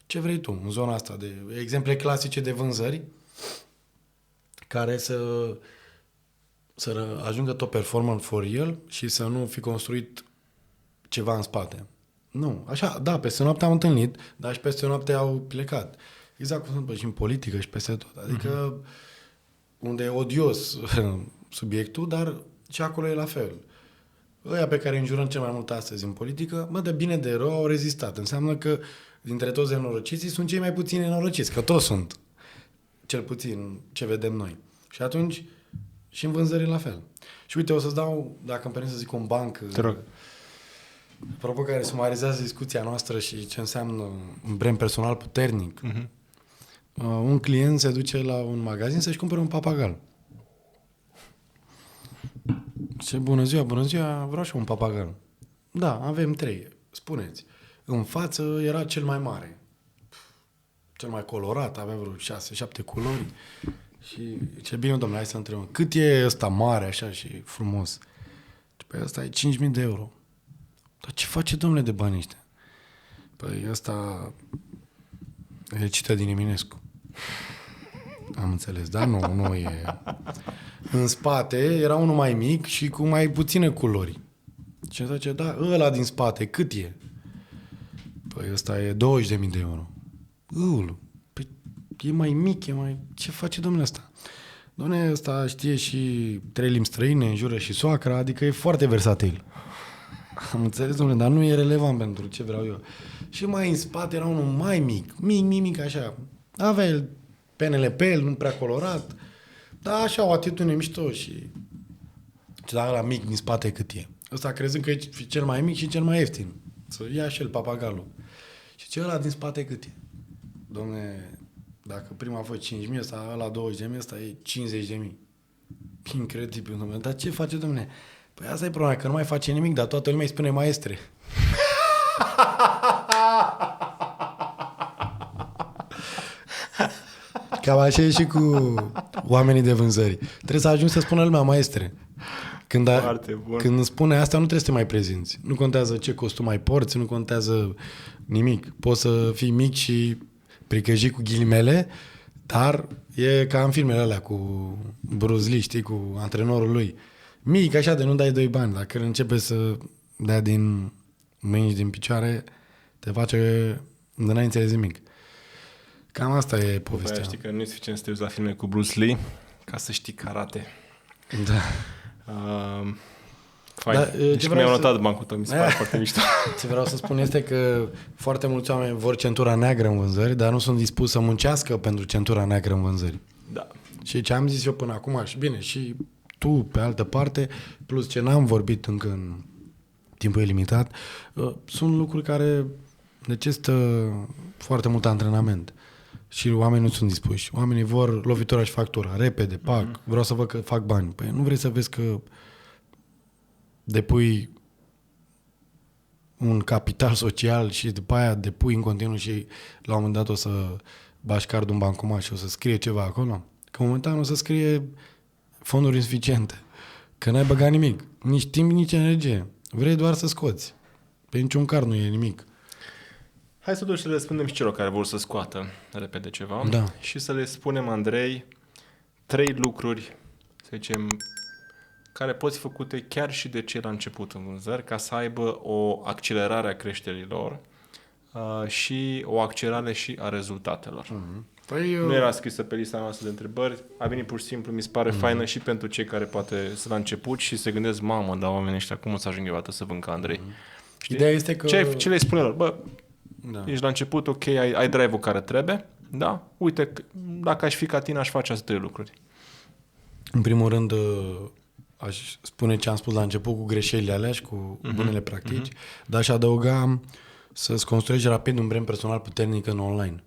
ce vrei tu, în zona asta de exemple clasice de vânzări care să ajungă top performant for real și să nu fi construit ceva în spate. Nu, așa, da, peste noapte am întâlnit, dar și peste noapte au plecat. Exact cum se întâmplă și în politică și peste tot. Adică unde e odios subiectul, dar și acolo e la fel. ăia pe care îi înjurăm cel mai mult astăzi în politică, de bine de rău au rezistat. Înseamnă că dintre toți nenorociții sunt cei mai puțini nenorociți, că toți sunt, cel puțin ce vedem noi. Și atunci și în vânzări la fel. Și uite, o să-ți dau, dacă îmi permit să zic, un banc. Te rog. Apropo, care sumarizează discuția noastră și ce înseamnă un brand personal puternic. Un client se duce la un magazin să-și cumpere un papagal. Ce bună ziua, vreau și un papagal. Da, avem 3. Spuneți. În față era cel mai mare. Cel mai colorat, avea vreo 6-7 culori. Și ce bine, domnule, hai să întrebăm. Cât e ăsta mare așa și frumos? Păi ăsta e 5.000 de euro. Dar ce face, domnule, de bani ăștia? Păi ăsta recită din Eminescu. Am înțeles, da? Nu e... În spate era unul mai mic și cu mai puține culori. Și zice, da, ăla din spate, cât e? Păi ăsta e 20.000 de euro. Păi e mai mic, e mai... Ce face domnule ăsta? Domnule, ăsta știe și 3 limbi străine, înjură și soacra, adică e foarte versatil. Am înțeles, domnule, dar nu e relevant pentru ce vreau eu. Și mai în spate era unul mai mic, așa. Avea el penele pe el, nu prea colorat, dar așa o atitudine mișto și... Dar ăla mic din spate cât e? Ăsta crezând că e cel mai mic și cel mai ieftin. Să ia și el papagalul. Și ce ăla din spate cât e? Dom'le, dacă prima a fost 5.000, ăsta la 20.000, ăsta e 50.000. Incredibil, domnule. Dar ce face, domnule? Păi asta e problema, că nu mai face nimic, dar toată lumea îi spune maestre. Cam așa e și cu oamenii de vânzări. Trebuie să ajungi să spună lumea maestre. Când spune asta, nu trebuie să te mai prezinți. Nu contează ce costum mai porți, nu contează nimic. Poți să fii mic și pricăjit cu ghilimele, dar e ca în filmele alea cu Bruce Lee, știi, cu antrenorul lui. Mic, așa, de nu dai 2 bani. Dacă începe să dea din mâini și din picioare, te face de n-ai înțeles nimic. Cam asta e povestea. Știi că nu e suficient să te uiți la filme cu Bruce Lee ca să știi karate. Da. Fain. Deci mi-am notat bancul tău, mi se pare foarte mișto. Ce vreau să spun este că foarte mulți oameni vor centura neagră în vânzări, dar nu sunt dispuși să muncească pentru centura neagră în vânzări. Da. Și ce am zis eu până acum, și bine, și tu pe altă parte, plus ce n-am vorbit încă în timpul limitat, sunt lucruri care necesită foarte mult antrenament. Și oamenii nu sunt dispuși. Oamenii vor lovitura și factura, repede, pac, vreau să văd că fac bani. Păi nu vrei să vezi că depui un capital social și după aia depui în continuu și la un moment dat o să bași cardul în bancomat și o să scrie ceva acolo? Că momentan o să scrie fonduri insuficiente. Că n-ai băgat nimic. Nici timp, nici energie. Vrei doar să scoți. Pe niciun card nu e nimic. Hai să duci să le spunem și celor care vor să scoată repede ceva. Da. Și să le spunem, Andrei, 3 lucruri, să zicem, care pot fi făcute chiar și de cei la început în vânzări, ca să aibă o accelerare a creșterilor și o accelerare și a rezultatelor. Păi, nu era scrisă pe lista noastră de întrebări, a venit pur și simplu, mi se pare faină și pentru cei care poate sunt la început și se gândesc, mamă, dar oamenii ăștia, cum o să ajung eu atât să vând ca Andrei? Ideea este că... Ce le spune lor? Bă, ești la început, ok, ai drive-ul care trebuie, da? Uite, dacă aș fi ca tine, aș face astea 3 lucruri. În primul rând, aș spune ce am spus la început cu greșelile alea și cu bunele practici, dar aș adăuga să-ți construiești rapid un brand personal puternic în online.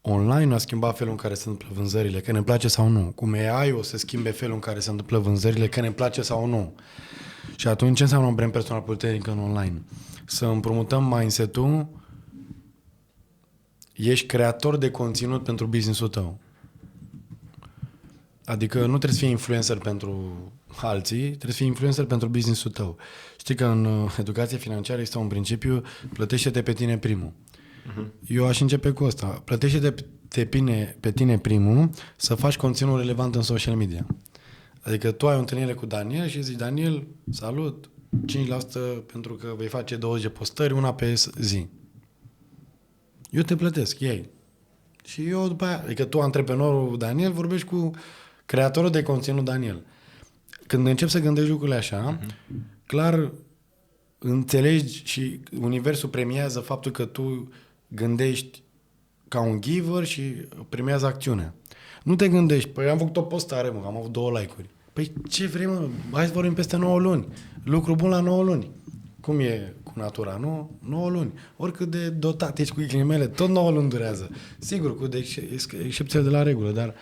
Online a schimbat felul în care se întâmplă vânzările, că ne place sau nu. Cum AI o să schimbe felul în care se întâmplă vânzările, că ne place sau nu. Și atunci ce înseamnă un brand personal puternic în online? Să împrumutăm mindset-ul, ești creator de conținut pentru business-ul tău. Adică nu trebuie să fii influencer pentru alții, trebuie să fii influencer pentru business-ul tău. Știi că în educație financiară este un principiu, plătește-te pe tine primul. Eu aș începe cu asta. Plătește-te pe tine primul să faci conținut relevant în social media. Adică tu ai o întâlnire cu Daniel și zici, Daniel, salut, 5% pentru că vei face 20 postări, una pe zi. Eu te plătesc, ei. Și eu după aia, adică tu, antreprenorul Daniel, vorbești cu creatorul de conținut Daniel. Când începi să gândești lucrurile așa, clar înțelegi și universul premiază faptul că tu gândești ca un giver și premiază acțiunea. Nu te gândești, păi am făcut o postare, mă, am avut 2 like-uri. Păi ce vrei, mă? Hai să vorbim peste 9 luni. Lucru bun la 9 luni. Cum e cu natura, nu? 9 luni. Oricât de dotat ești cu ghilimele, tot 9 luni durează. Sigur, cu excepție de la regulă, dar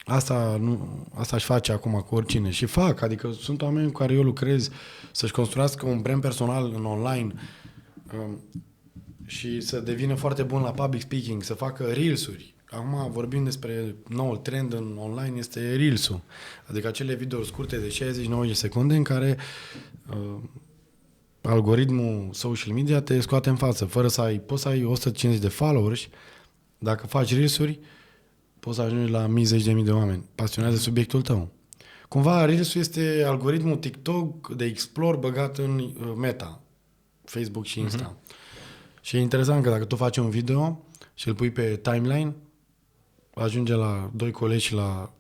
asta aș face acum cu oricine. Și fac, adică sunt oameni cu care eu lucrez să-și construiască un brand personal în online și să devină foarte bun la public speaking, să facă reels-uri. Acum vorbim despre noul trend în online, este Reels-ul. Adică acele videouri scurte de 60-90 secunde în care algoritmul social media te scoate în față, fără să ai, poți să ai 150 de followers, dacă faci Reels-uri, poți să ajungi la mii, zeci de mii de oameni. Pasionează subiectul tău. Cumva Reels-ul este algoritmul TikTok de Explore băgat în Meta, Facebook și Insta. Și e interesant că dacă tu faci un video și îl pui pe timeline, ajunge la 2 colegi și la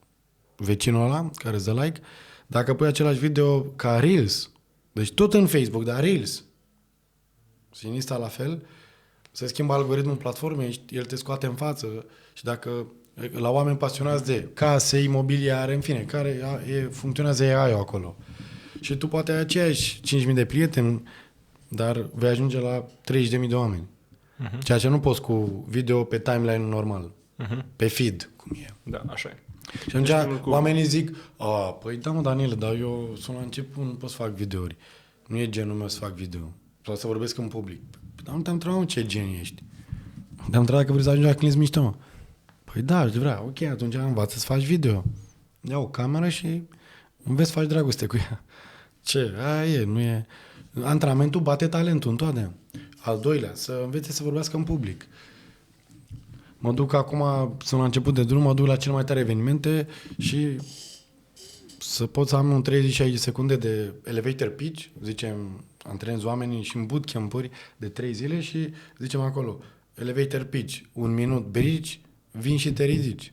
vecinul ăla care îți dă like. Dacă pui același video ca Reels, deci tot în Facebook, dar Reels, și în Insta la fel, se schimbă algoritmul platformei, el te scoate în față și dacă la oameni pasionați de case, imobiliare, în fine, care funcționează AI-ul acolo. Și tu poate ai aceiași 5.000 de prieteni, dar vei ajunge la 30.000 de oameni. Ceea ce nu poți cu video pe timeline normal. Pe feed, cum e. Da, așa e. Și atunci oamenii zic, păi da mă, Daniel, dar eu sunt la început, nu pot să fac videouri. Nu e genul meu să fac video. Sau să vorbesc în public. Dar nu te-am întrebat ce gen ești. Te-am întrebat dacă vrei să ajungi la clienți mișto, mă. Păi da, aș vrea. Ok, atunci învață să faci video. Ia o cameră și înveți să faci dragoste cu ea. Ce? Aia e, nu e... Antrenamentul bate talentul în toate. Al doilea, să învețe să vorbească în public. Mă duc acum, sunt la început de drum, mă duc la cele mai tare evenimente și să pot să am un 30-60 secunde de elevator pitch, zicem, antrenez oamenii și în bootcamp-uri de 3 zile și zicem acolo, elevator pitch, 1 minut bridge, vin și te ridici.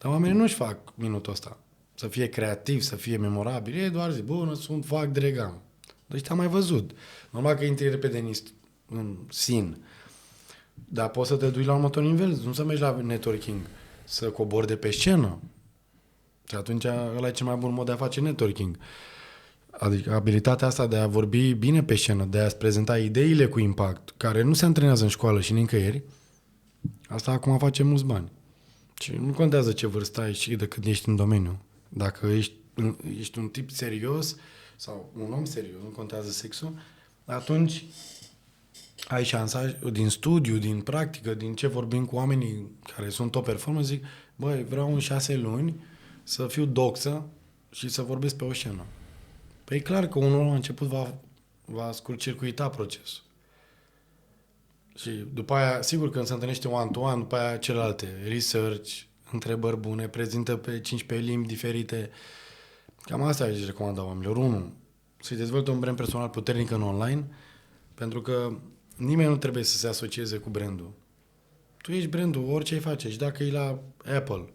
Dar oamenii nu-și fac minutul ăsta. Să fie creativ, să fie memorabil. Ei doar zic, bună, fac dregam. Deci te-am mai văzut. Normal că intri repede în sin. Dar poți să te duci la următor nivel, nu să mergi la networking, să cobori de pe scenă. Și atunci ăla e cel mai bun mod de a face networking. Adică abilitatea asta de a vorbi bine pe scenă, de a-ți prezenta ideile cu impact, care nu se antrenează în școală și nicăieri, asta acum face mulți bani. Și nu contează ce vârstă ai și de cât ești în domeniu. Dacă ești un tip serios sau un om serios, nu contează sexul, atunci ai șansa din studiu, din practică, din ce vorbim cu oamenii care sunt top performance, zic, băi, vreau în 6 luni să fiu doxă și să vorbesc pe o scenă. Păi e clar că unul la început va scurt-circuita procesul. Și după aia, sigur când se întâlnește one-to-one, după aia celelalte, research, întrebări bune, prezintă pe 15 limbi diferite. Cam asta aș recomanda oamenilor. 1. Să-i dezvolte un brand personal puternic în online, pentru că nimeni nu trebuie să se asocieze cu brandul. Tu ești brandul, orice ai face. Și dacă e la Apple,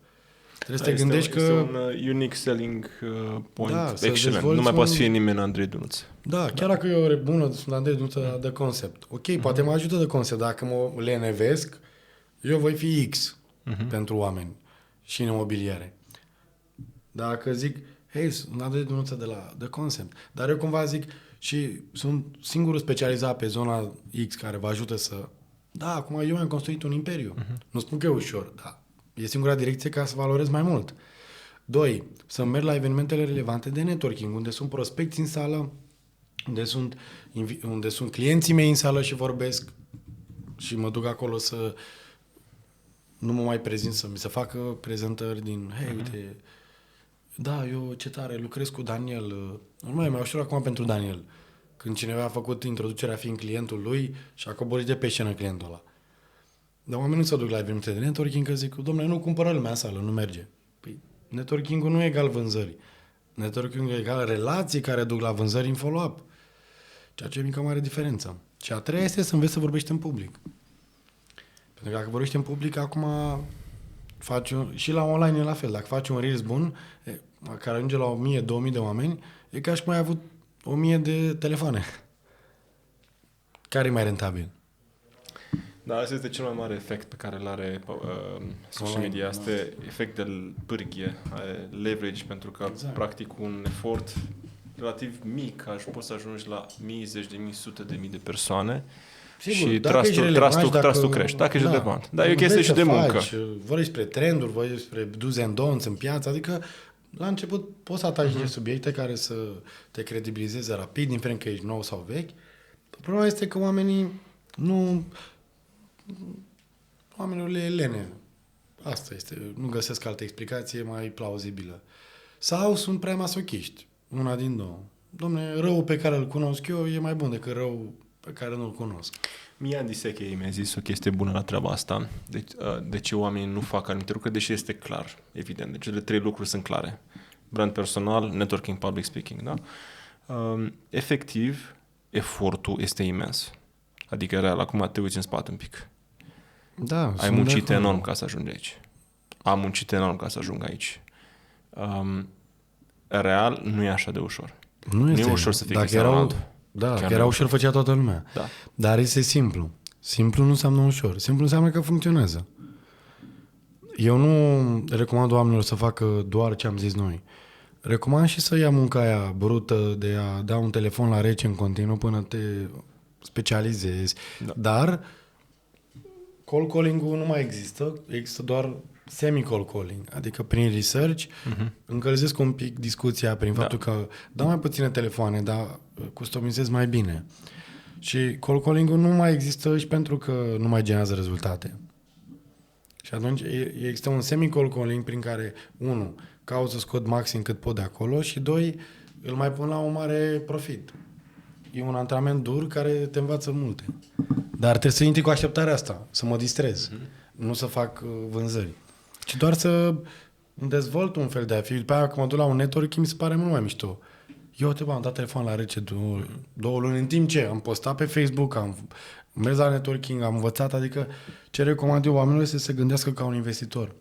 trebuie să te gândești că... Este un unique selling point excelent. Nu mai poate fi nimeni Andrei Dunuț. Da, chiar dacă eu o bună, sunt Andrei Dunuț de concept. Ok, poate mă ajută de concept. Dacă mă lenevesc, eu voi fi X pentru oameni și în imobiliare. Dacă zic, hei, sunt Andrei Dunuț de concept. Dar eu cumva zic, și sunt singurul specializat pe zona X care vă ajută să... Da, acum eu am construit un imperiu. Nu spun că e ușor, dar e singura direcție ca să valorez mai mult. 2. Să merg la evenimentele relevante de networking, unde sunt prospecți în sală, unde sunt clienții mei în sală și vorbesc și mă duc acolo să nu mă mai prezint, să mi se facă prezentări din, hei, uite, da, eu ce tare, lucrez cu Daniel. Normal, e mai ușor acum pentru Daniel. Când cineva a făcut introducerea fiind clientul lui și a coborât de pe scenă clientul ăla. Dar oamenii nu se duc la evenimente de networking că zic, dom'le, nu cumpără lumea în sală, nu merge. Păi, networking-ul nu e egal vânzări. Networking-ul e egal relații care duc la vânzări în follow-up. Ceea ce e mică mare diferență. Și a treia este să înveți să vorbești în public. Pentru că dacă vorbești în public, acum și la online e la fel. Dacă faci un Reels bun, care ajunge la 1000-2000 de oameni, e ca și cum ai avut 1000 de telefoane. Care e mai rentabil? Da, asta este cel mai mare efect pe care îl are social Online, media. Este efect de pârghie, leverage, pentru că practic un efort relativ mic poți să ajungi la mii, zeci de mii, sute de mii de persoane. Sigur, și dacă ești relevant, trustul crește. Dacă ești relevant. Dar e o chestie și de muncă. Vorbești despre trenduri, vorbești despre do's and don'ts în piață, adică la început poți să ataci niște subiecte care să te credibilizeze rapid, indiferent că ești nou sau vechi. Problema este că oamenii oamenilor le e lene. Asta este. Nu găsesc altă explicație mai plauzibilă. Sau sunt prea masochiști. Una din două. Dom'le, răul pe care îl cunosc eu e mai bun decât răul pe care nu-l cunosc. Mie Andy Sechei mi-a zis o chestie bună la treaba asta. De ce oamenii nu fac anumite lucruri, deși este clar, evident. Deci cele 3 lucruri sunt clare. Brand personal, networking, public speaking. Da? Efectiv, efortul este imens. Adică, real, acum te uiți în spate un pic. Da, ai muncit enorm ca să ajungi aici. Am muncit enorm ca să ajung aici. Real, nu e așa de ușor. Nu e ușor să fii Cristiano Ronaldo. Da, dacă era ușor, făcea toată lumea. Da. Dar este simplu. Simplu nu înseamnă ușor. Simplu înseamnă că funcționează. Eu nu recomand oamenilor să facă doar ce am zis noi. Recomand și să ia munca aia brută de a da un telefon la rece în continuu până te specializezi. Da. Dar cold calling-ul nu mai există. Există doar semi-cold calling. Adică prin research încălzesc un pic discuția prin faptul că dau mai puține telefoane, dar customizez mai bine. Și cold calling-ul nu mai există și pentru că nu mai generează rezultate. Și atunci există un semi-cold calling prin care, 1, caut să scot maxim cât pot de acolo și 2, îl mai pun la un mare profit. E un antrenament dur care te învață multe. Dar trebuie să intri cu așteptarea asta, să mă distrez, nu să fac vânzări. Ci doar să dezvolt un fel de a fi. După aia, când mă duc la un networking, mi se pare mult mai mișto. Eu am dat telefon la rece 2 luni, în timp ce am postat pe Facebook, am mers la networking, am învățat, adică ce recomand eu oamenilor este să se gândească ca un investitor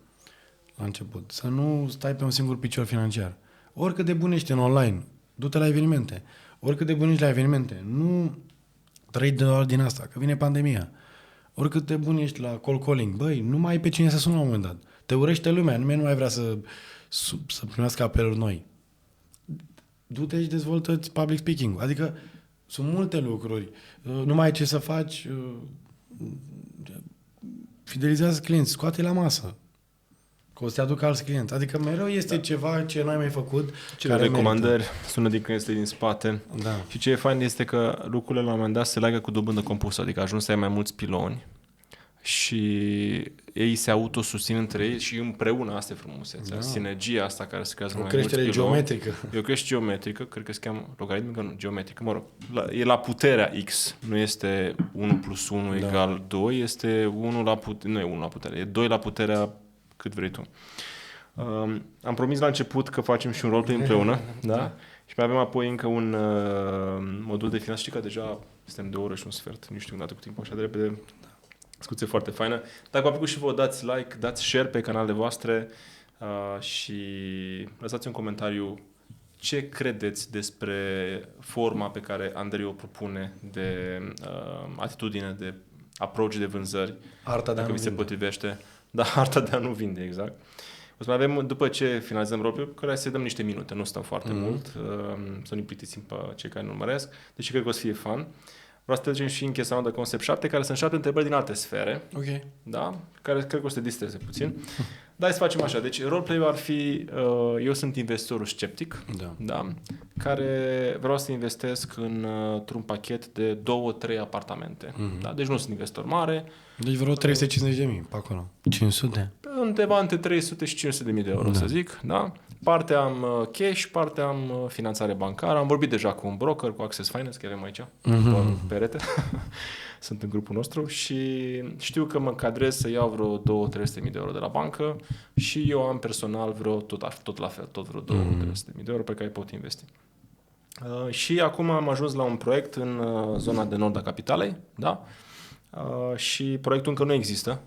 la început. Să nu stai pe un singur picior financiar. Oricât de bun ești în online, du-te la evenimente. Oricât de bun ești la evenimente, nu trăi doar din asta, că vine pandemia. Oricât de bun ești la cold calling, băi, nu mai ai pe cine să suni la un moment dat. Te urăște lumea, nimeni nu mai vrea să primească apeluri noi. Du-te și dezvoltă-ți public speaking. Adică sunt multe lucruri. Nu mai ai ce să faci. Fidelizează clienți, scoate-i la masă. Că o să te aduc alți clienți. Adică mereu este ceva ce n-ai mai făcut. Cele recomandări sună din când este din spate. Da. Și ce e fain este că lucrurile la un moment dat se leagă cu dobândă compusă. Adică ajungi să ai mai mulți piloni și ei se autosusțin între ei și împreună. Asta e frumusețea. Sinergia asta care se creează mai mulți piloni. O creștere geometrică. E o creștere geometrică, cred că se cheamă logaritmică, nu, geometrică, mă rog. E la puterea X, nu este 1 plus 1 egal 2, este 1 la putere, nu e 1 la putere, e 2 la puterea cât vrei tu. Am promis la început că facem și un roleplay împreună, da? Și mai avem apoi încă un modul de finanță. Știi că deja suntem de o oră și un sfert, nu știu când a trecut timpul așa de repede. Discuție foarte faină. Dacă v-a plăcut și vă dați like, dați share pe canalele voastre și lăsați un comentariu ce credeți despre forma pe care Andrei o propune de atitudine, de approach de vânzări. Arta de a nu vi se potrivește. Da, arta de a nu vinde, exact. O să mai avem, după ce finalizăm roleplay, care să dăm niște minute, nu stăm foarte mult, să nu plictisim pe cei care nu urmăresc, deci cred că o să fie fun. Vreau să trecem și în chestia de Concept 7, care sunt 7 întrebări din alte sfere. Ok. Da? Care cred că o să te distreze puțin. Dar să facem așa. Deci roleplay-ul ar fi, eu sunt investorul sceptic, da? Care vreau să investesc într-un pachet de 2-3 apartamente. Da? Deci nu sunt investor mare. Deci vreo 350.000 pe acolo. 500? Undeva între 300 și 500.000 de euro, să zic. Da? Partea am cash, partea am finanțare bancară. Am vorbit deja cu un broker, cu Access Finance, care avem aici, perete. Sunt în grupul nostru și știu că mă încadrez să iau vreo 2-300.000 de euro de la bancă și eu am personal tot la fel, tot vreo 2-300.000 de euro pe care pot investi. Și acum am ajuns la un proiect în zona de nord a capitalei, da? Și proiectul încă nu există,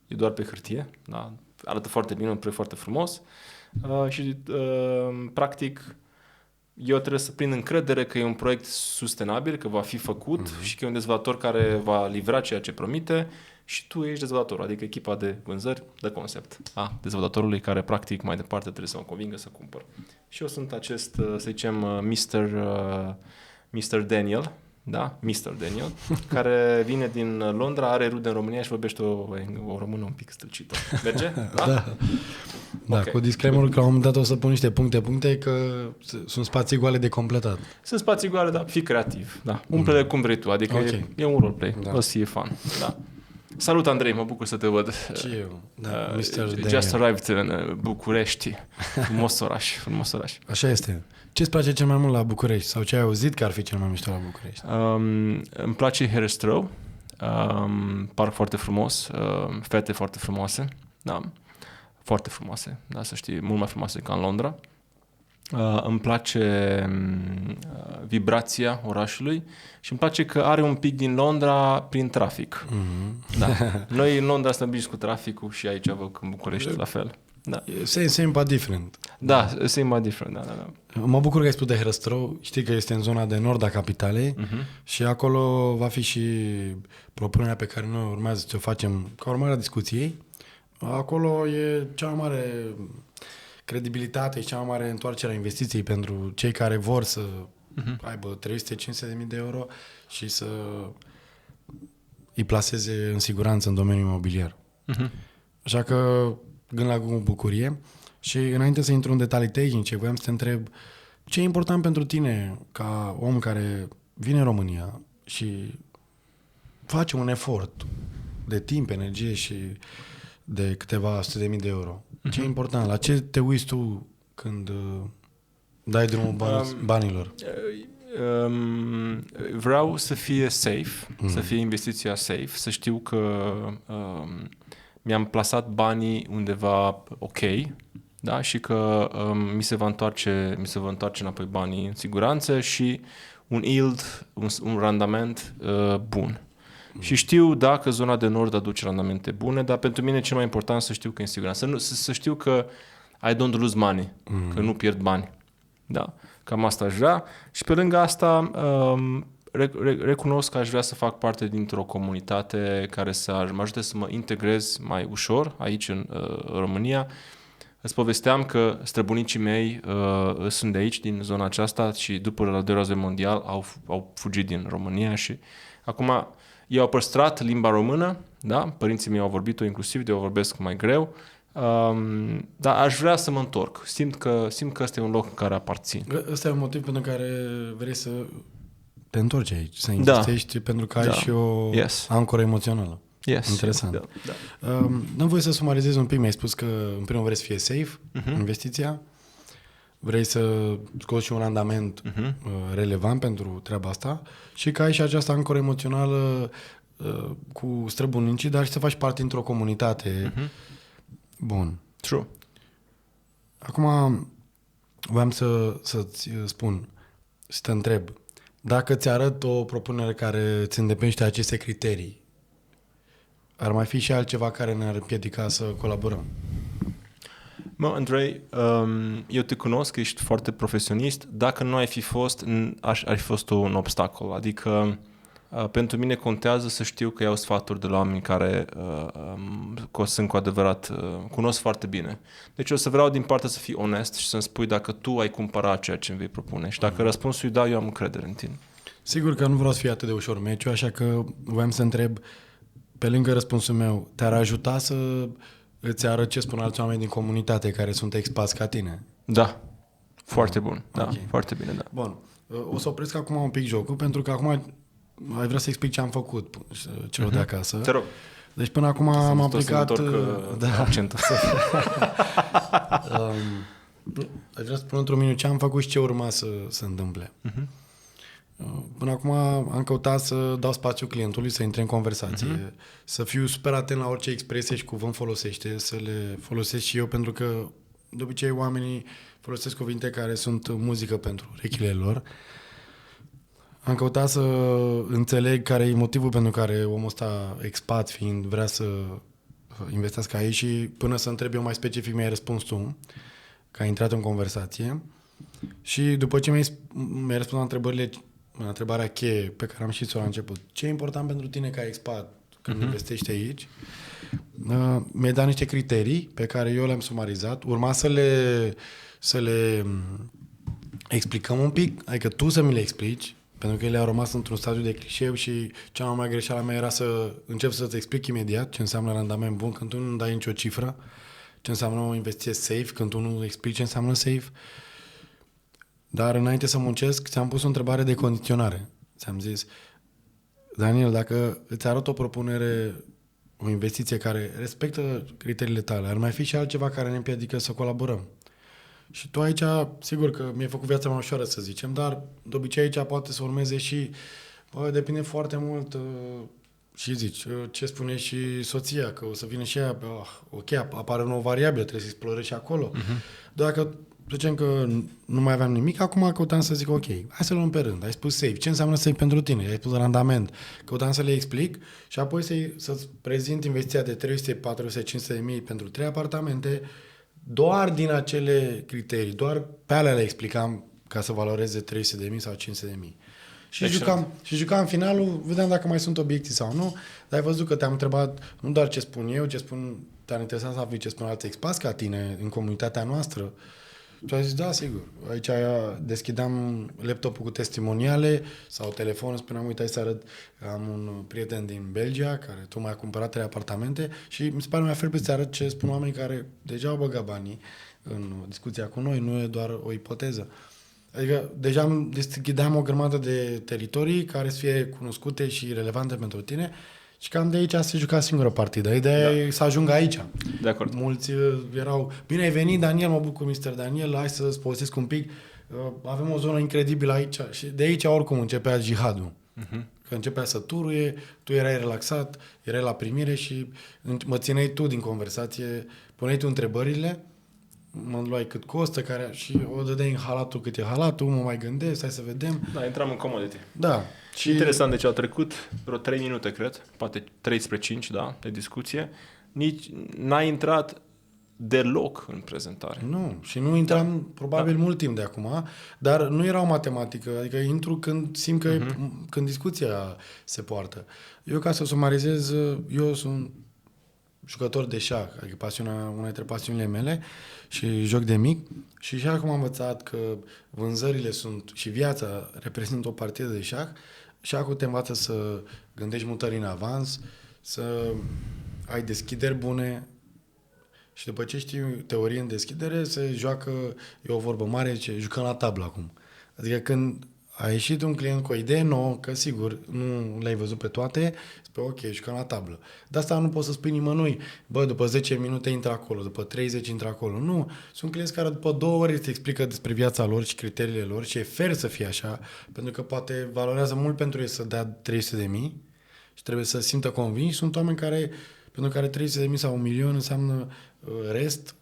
e doar pe hârtie, da? Arată foarte bine, un proiect foarte frumos și practic eu trebuie să prind încredere că e un proiect sustenabil, că va fi făcut și că e un dezvoltator care va livra ceea ce promite și tu ești dezvoltatorul, adică echipa de vânzări de concept a dezvoltatorului care practic mai departe trebuie să mă convingă să cumpăr. Și eu sunt acest, să zicem, Mr. Daniel, da? Mr. Daniel, care vine din Londra, are rude în România și vorbește o română un pic stâlcită. Merge? Da? Da, Ok. cu disclaimerul că la un moment dat o să pun niște puncte, că sunt spații goale de completat. Sunt spații goale, dar fii creativ. Da. Umple-le cum vrei tu, adică Ok. e un roleplay. Da. O să fie fun. Da. Salut, Andrei, mă bucur să te văd. Și eu, da, Mr. Just Daniel. arrived în București. Frumos oraș, frumos oraș. Așa este. Ce-ți place cel mai mult la București? Sau ce ai auzit că ar fi cel mai mișto la București? Îmi place Herăstrău, parc foarte frumos, fete foarte frumoase, da, foarte frumoase, da, să știi, mult mai frumoase ca în Londra. Îmi place vibrația orașului și îmi place că are un pic din Londra prin trafic. Mm-hmm. Da. Noi în Londra suntem obișnuiți cu traficul și aici văd că în București la fel. Da, Same but different. da, same but different, da. Mă bucur că ai spus de Herăstrău. Știi că este în zona de nord a capitalei și acolo va fi și propunerea pe care noi urmează să o facem ca urmare a discuției. Acolo e cea mai mare credibilitate și cea mai mare întoarcere a investiției pentru cei care vor să aibă 300-500.000 de euro și să îi plaseze în siguranță în domeniul imobiliar. Așa că gând la bucurie și înainte să intru în detalii tehnice, voiam să te întreb ce e important pentru tine ca om care vine în România și face un efort de timp, energie și de câteva sute de mii de euro. Ce e important? La ce te uiți tu când dai drumul banilor? Vreau să fie safe, să fie investiția safe, să știu că mi-am plasat banii undeva ok, da? Și că mi se va întoarce înapoi banii în siguranță și un yield, un randament bun. Și știu dacă zona de nord aduce randamente bune, dar pentru mine cel mai important să știu că e în siguranță. Să știu că I don't lose money, că nu pierd bani. Da, cam asta aș vrea. Și pe lângă asta recunosc că aș vrea să fac parte dintr-o comunitate care să mă ajute să mă integrez mai ușor aici în România. Îți povesteam că străbunicii mei sunt de aici, din zona aceasta și după al doilea război mondial au fugit din România și acum ei au păstrat limba română, da? Părinții mei au vorbit-o inclusiv, de o vorbesc mai greu, dar aș vrea să mă întorc. Simt că ăsta e un loc în care aparțin. Ăsta e un motiv pentru care vrei să te întorci aici, să investești, pentru că ai și o ancoră emoțională. Yes. Interesant. Da. Dăm voie să sumarizez un pic. Mi-ai spus că în primul vrei să fie safe investiția, vrei să scoți și un randament relevant pentru treaba asta și că ai și această ancoră emoțională cu străbunicii, dar și să faci parte dintr-o comunitate. Bun. True. Acum voiam să-ți spun, să te întreb, dacă ți arăt o propunere care îți îndeplinește aceste criterii, ar mai fi și altceva care ne-ar împiedica să colaborăm? Mă, Andrei, eu te cunosc, ești foarte profesionist. Dacă nu ai fi fost, ar fi fost un obstacol. Adică pentru mine contează să știu că iau sfaturi de la oameni care sunt cu adevărat, cunosc foarte bine. Deci o să vreau din partea să fii onest și să-mi spui dacă tu ai cumpărat ceea ce îmi vei propune. Și dacă răspunsul e da, eu am încredere în tine. Sigur că nu vreau să fie atât de ușor meciul, așa că voiam să întreb, pe lângă răspunsul meu, te-ar ajuta să îți arăt ce spun alți oameni din comunitate care sunt expați ca tine? Da. Foarte bun. Da, Okay. foarte bine, da. Bun. O să opresc acum un pic jocul, pentru că acum ai vrea să explic ce am făcut celor de acasă. Te rog. Deci până acum am aplicat... accentul. Aș vrea să spun într-un minut ce am făcut și ce urma să se întâmple. Până acum am căutat să dau spațiu clientului, să intre în conversație, să fiu super atent la orice expresie și cuvânt folosește, să le folosesc și eu, pentru că de obicei oamenii folosesc cuvinte care sunt muzică pentru urechile lor. Am căutat să înțeleg care e motivul pentru care omul ăsta, expat fiind, vrea să investească aici și până să întreb eu mai specific mi-ai răspuns tu, că ai intrat în conversație. Și după ce mi-ai răspuns la întrebarea cheie pe care am și-o la început, ce e important pentru tine ca expat când investești aici, mi-ai dat niște criterii pe care eu le-am sumarizat. Urma să le explicăm un pic, adică tu să mi le explici, pentru că ele au rămas într-un stadiu de clișeu și cea mai mare greșeală mea era să încep să-ți explic imediat ce înseamnă randament bun când tu nu dai nicio cifră, ce înseamnă o investiție safe când tu nu explici ce înseamnă safe. Dar înainte să muncesc, ți-am pus o întrebare de condiționare. Ți-am zis, Daniel, dacă îți arăt o propunere, o investiție care respectă criteriile tale, ar mai fi și altceva care ne împiedică să colaborăm. Și tu aici, sigur că mi-ai făcut viața mai ușoară, să zicem, dar de obicei aici poate să urmeze și, depinde foarte mult și zici, ce spune și soția, că o să vină și ea, ok, apare o nouă variabilă, trebuie să explorezi și acolo. Dacă zicem că nu mai aveam nimic, acum căutam să zic, ok, hai să luăm pe rând. Ai spus safe. Ce înseamnă safe pentru tine? Ai spus randament. Căutam să le explic și apoi să-ți prezint investiția de 300, 400, 500 de mii pentru 3 apartamente, doar din acele criterii, doar pe alea le explicam ca să valoreze 300 de mii sau 500 de mii. Și jucam finalul, vedeam dacă mai sunt obiecții sau nu, dar ai văzut că te-am întrebat nu doar ce spun eu, te-ar interesa să afli ce spun alți expați ca tine în comunitatea noastră. Tu ai zis, da, sigur. Aici deschideam laptopul cu testimoniale sau telefonul, spuneam, uite, hai să arăt, am un prieten din Belgia care tocmai a cumpărat 3 apartamente și mi se pare mai fel să arăt ce spun oamenii care deja au băgat banii în discuția cu noi, nu e doar o ipoteză. Adică deja deschideam o grămadă de teritorii care să fie cunoscute și relevante pentru tine și cam de aici se juca singură partidă. Ideea e să ajungă aici. De acord. Mulți erau, bine ai venit, Daniel, mă bucur, Mr. Daniel, hai să-ți povestesc un pic. Avem o zonă incredibilă aici și de aici oricum începea jihadul. Că începea să turuie, tu erai relaxat, erai la primire și mă țineai tu din conversație, puneai tu întrebările, mă luai cât costă și o dădeai în halatul cât e halatul, mă mai gândesc, hai să vedem. Da, intram în commodity. Da. Și interesant, deci au trecut vreo 3 minute, cred, poate 3 spre 5, da, de discuție. Nici n-a intrat deloc în prezentare. Nu, și nu intram probabil mult timp de acum, dar nu era o matematică, adică intru când simt că când discuția se poartă. Eu, ca să sumarizez, eu sunt jucător de șah, adică una dintre pasiunile mele și joc de mic și acum am învățat că vânzările sunt și viața reprezintă o partidă de șah. Șahul te învață să gândești mutări în avans, să ai deschideri bune și după ce știi teorie în deschidere, se joacă, e o vorbă mare, jucăm la tablă acum. Adică când a ieșit un client cu o idee nouă, că sigur nu le-ai văzut pe toate, spui ok, jucăm la tablă. De asta nu poți să spui nimănui, după 10 minute intră acolo, după 30 intră acolo. Nu, sunt clienți care după 2 ore îți explică despre viața lor și criteriile lor și e fair să fie așa, pentru că poate valorează mult pentru ei să dea 300 de mii și trebuie să simtă convinși. Sunt oameni pentru care 300 de mii sau 1 milion înseamnă rest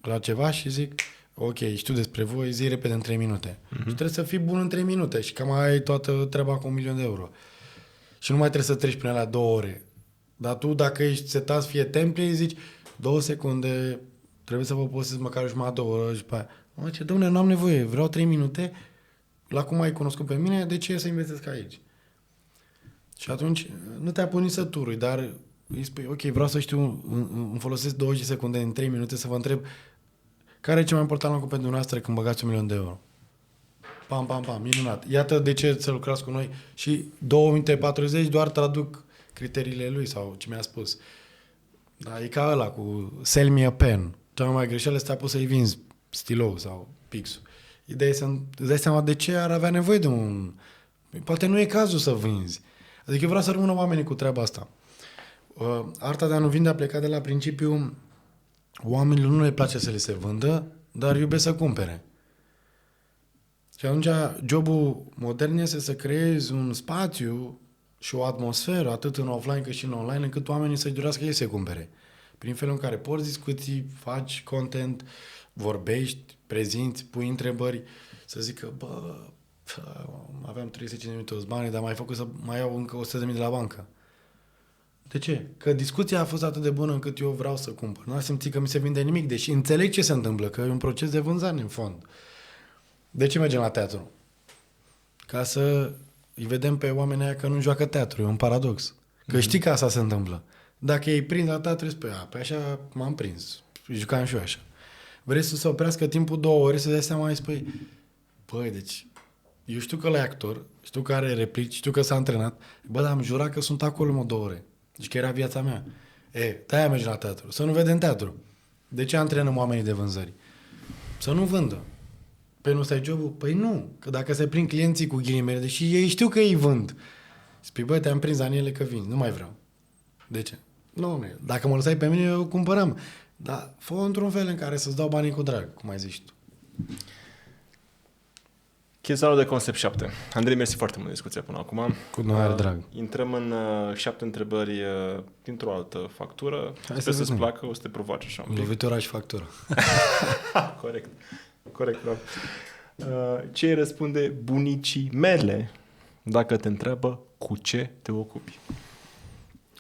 la ceva și zic ok, știu despre voi, zi repede în 3 minute. Și trebuie să fii bun în 3 minute și cam ai toată treaba cu 1 milion de euro. Și nu mai trebuie să treci până la 2 ore. Dar tu, dacă ești setat să fie template, zici 2 secunde, trebuie să vă postezi măcar o jumătate, 2 ore și pe aia. Mă, ce dom'le, nu am nevoie, vreau 3 minute, la cum ai cunoscut pe mine, de ce să investesc aici? Și atunci nu te apuci să turui, dar îi spui, ok, vreau să știu, îmi folosesc 20 secunde în 3 minute să vă întreb care e cel mai important lucru pentru noastră când băgați 1 milion de euro? Pam, pam, pam, minunat. Iată de ce să lucrați cu noi și 2 minute 40 doar traduc criteriile lui sau ce mi-a spus. Da, e ca ăla cu sell me a pen. Cea mai greșeală este apoi să-i vinzi stilou sau pixul. Ideea e să îți dai seama de ce ar avea nevoie de un... Poate nu e cazul să vinzi. Adică eu vreau să rămână oamenii cu treaba asta. Arta de a nu vinde a plecat de la principiu oamenilor nu le place să le se vândă, dar iubesc să cumpere. Și atunci jobul modern este să creezi un spațiu și o atmosferă, atât în offline cât și în online, încât oamenii să-i dorească ei să cumpere. Prin felul în care porți discuții, faci content, vorbești, prezinți, pui întrebări, să zică, aveam 35 de minute toți banii, dar mai iau încă 100 de mii de la bancă. De ce? Că discuția a fost atât de bună încât eu vreau să cumpăr. Nu am simțit că mi se vinde nimic, deși înțeleg ce se întâmplă, că e un proces de vânzare în fond. De ce mergem la teatru? Ca să îi vedem pe oamenii aia că nu joacă teatru. E un paradox. Că știi că asta se întâmplă. Dacă îi prind la teatru, spui, pe așa m-am prins. Jucam și eu așa. Vrei să se oprească timpul 2 ore, să dai seama, îi spui, băi, deci, eu știu că ăla e actor, știu că are replici, știu că s-a antrenat, bă, dar am jurat că sunt acolo, 2 ore. Deci că era viața mea. De-aia mergi la teatru. Să nu vedem teatru. De ce antrenăm oamenii de vânzări? Să nu vândă. Păi nu stai jobul? Păi nu. Că dacă se prind clienții cu ghilimele, deși ei știu că ei vând. Spui, bă, te-am prins, Daniele, că vin. Nu mai vreau. De ce? Nu. Dacă mă lăsai pe mine, eu cumpăram. Dar fă într-un fel în care să-ți dau banii cu drag, cum ai zis tu. Chestia de Concept 7. Andrei, mersi foarte mult de discuția până acum. Cu noi drag. Intrăm în 7 întrebări dintr-o altă factură. Sper să-ți placă, o să te provoace așa un pic. Lovitura și factură. Corect, bravo. Ce îi răspunde bunicii mele dacă te întreabă cu ce te ocupi?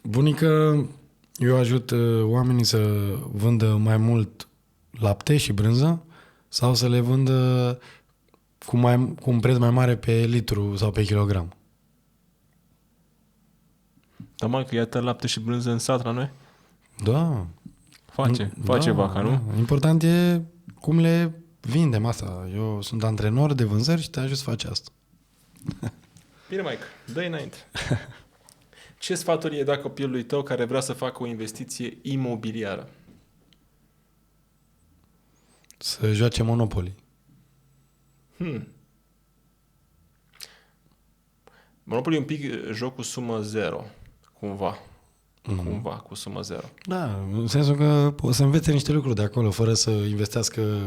Bunica, eu ajut oamenii să vândă mai mult lapte și brânză sau să le vândă cu un preț mai mare pe litru sau pe kilogram. Da, mă, că iată lapte și brânză în sat la noi? Da. Face vaca, nu? Da. Important e cum le vindem asta. Eu sunt antrenor de vânzări și te ajut să faci asta. Bine, Mike, dă-i înainte. Ce sfaturi e da copilului tău care vrea să facă o investiție imobiliară? Să joace Monopoly. Monopoly e un pic joc cu sumă zero, cumva. Cumva, cu sumă zero. Da, în sensul că o să învețe niște lucruri de acolo, fără să investească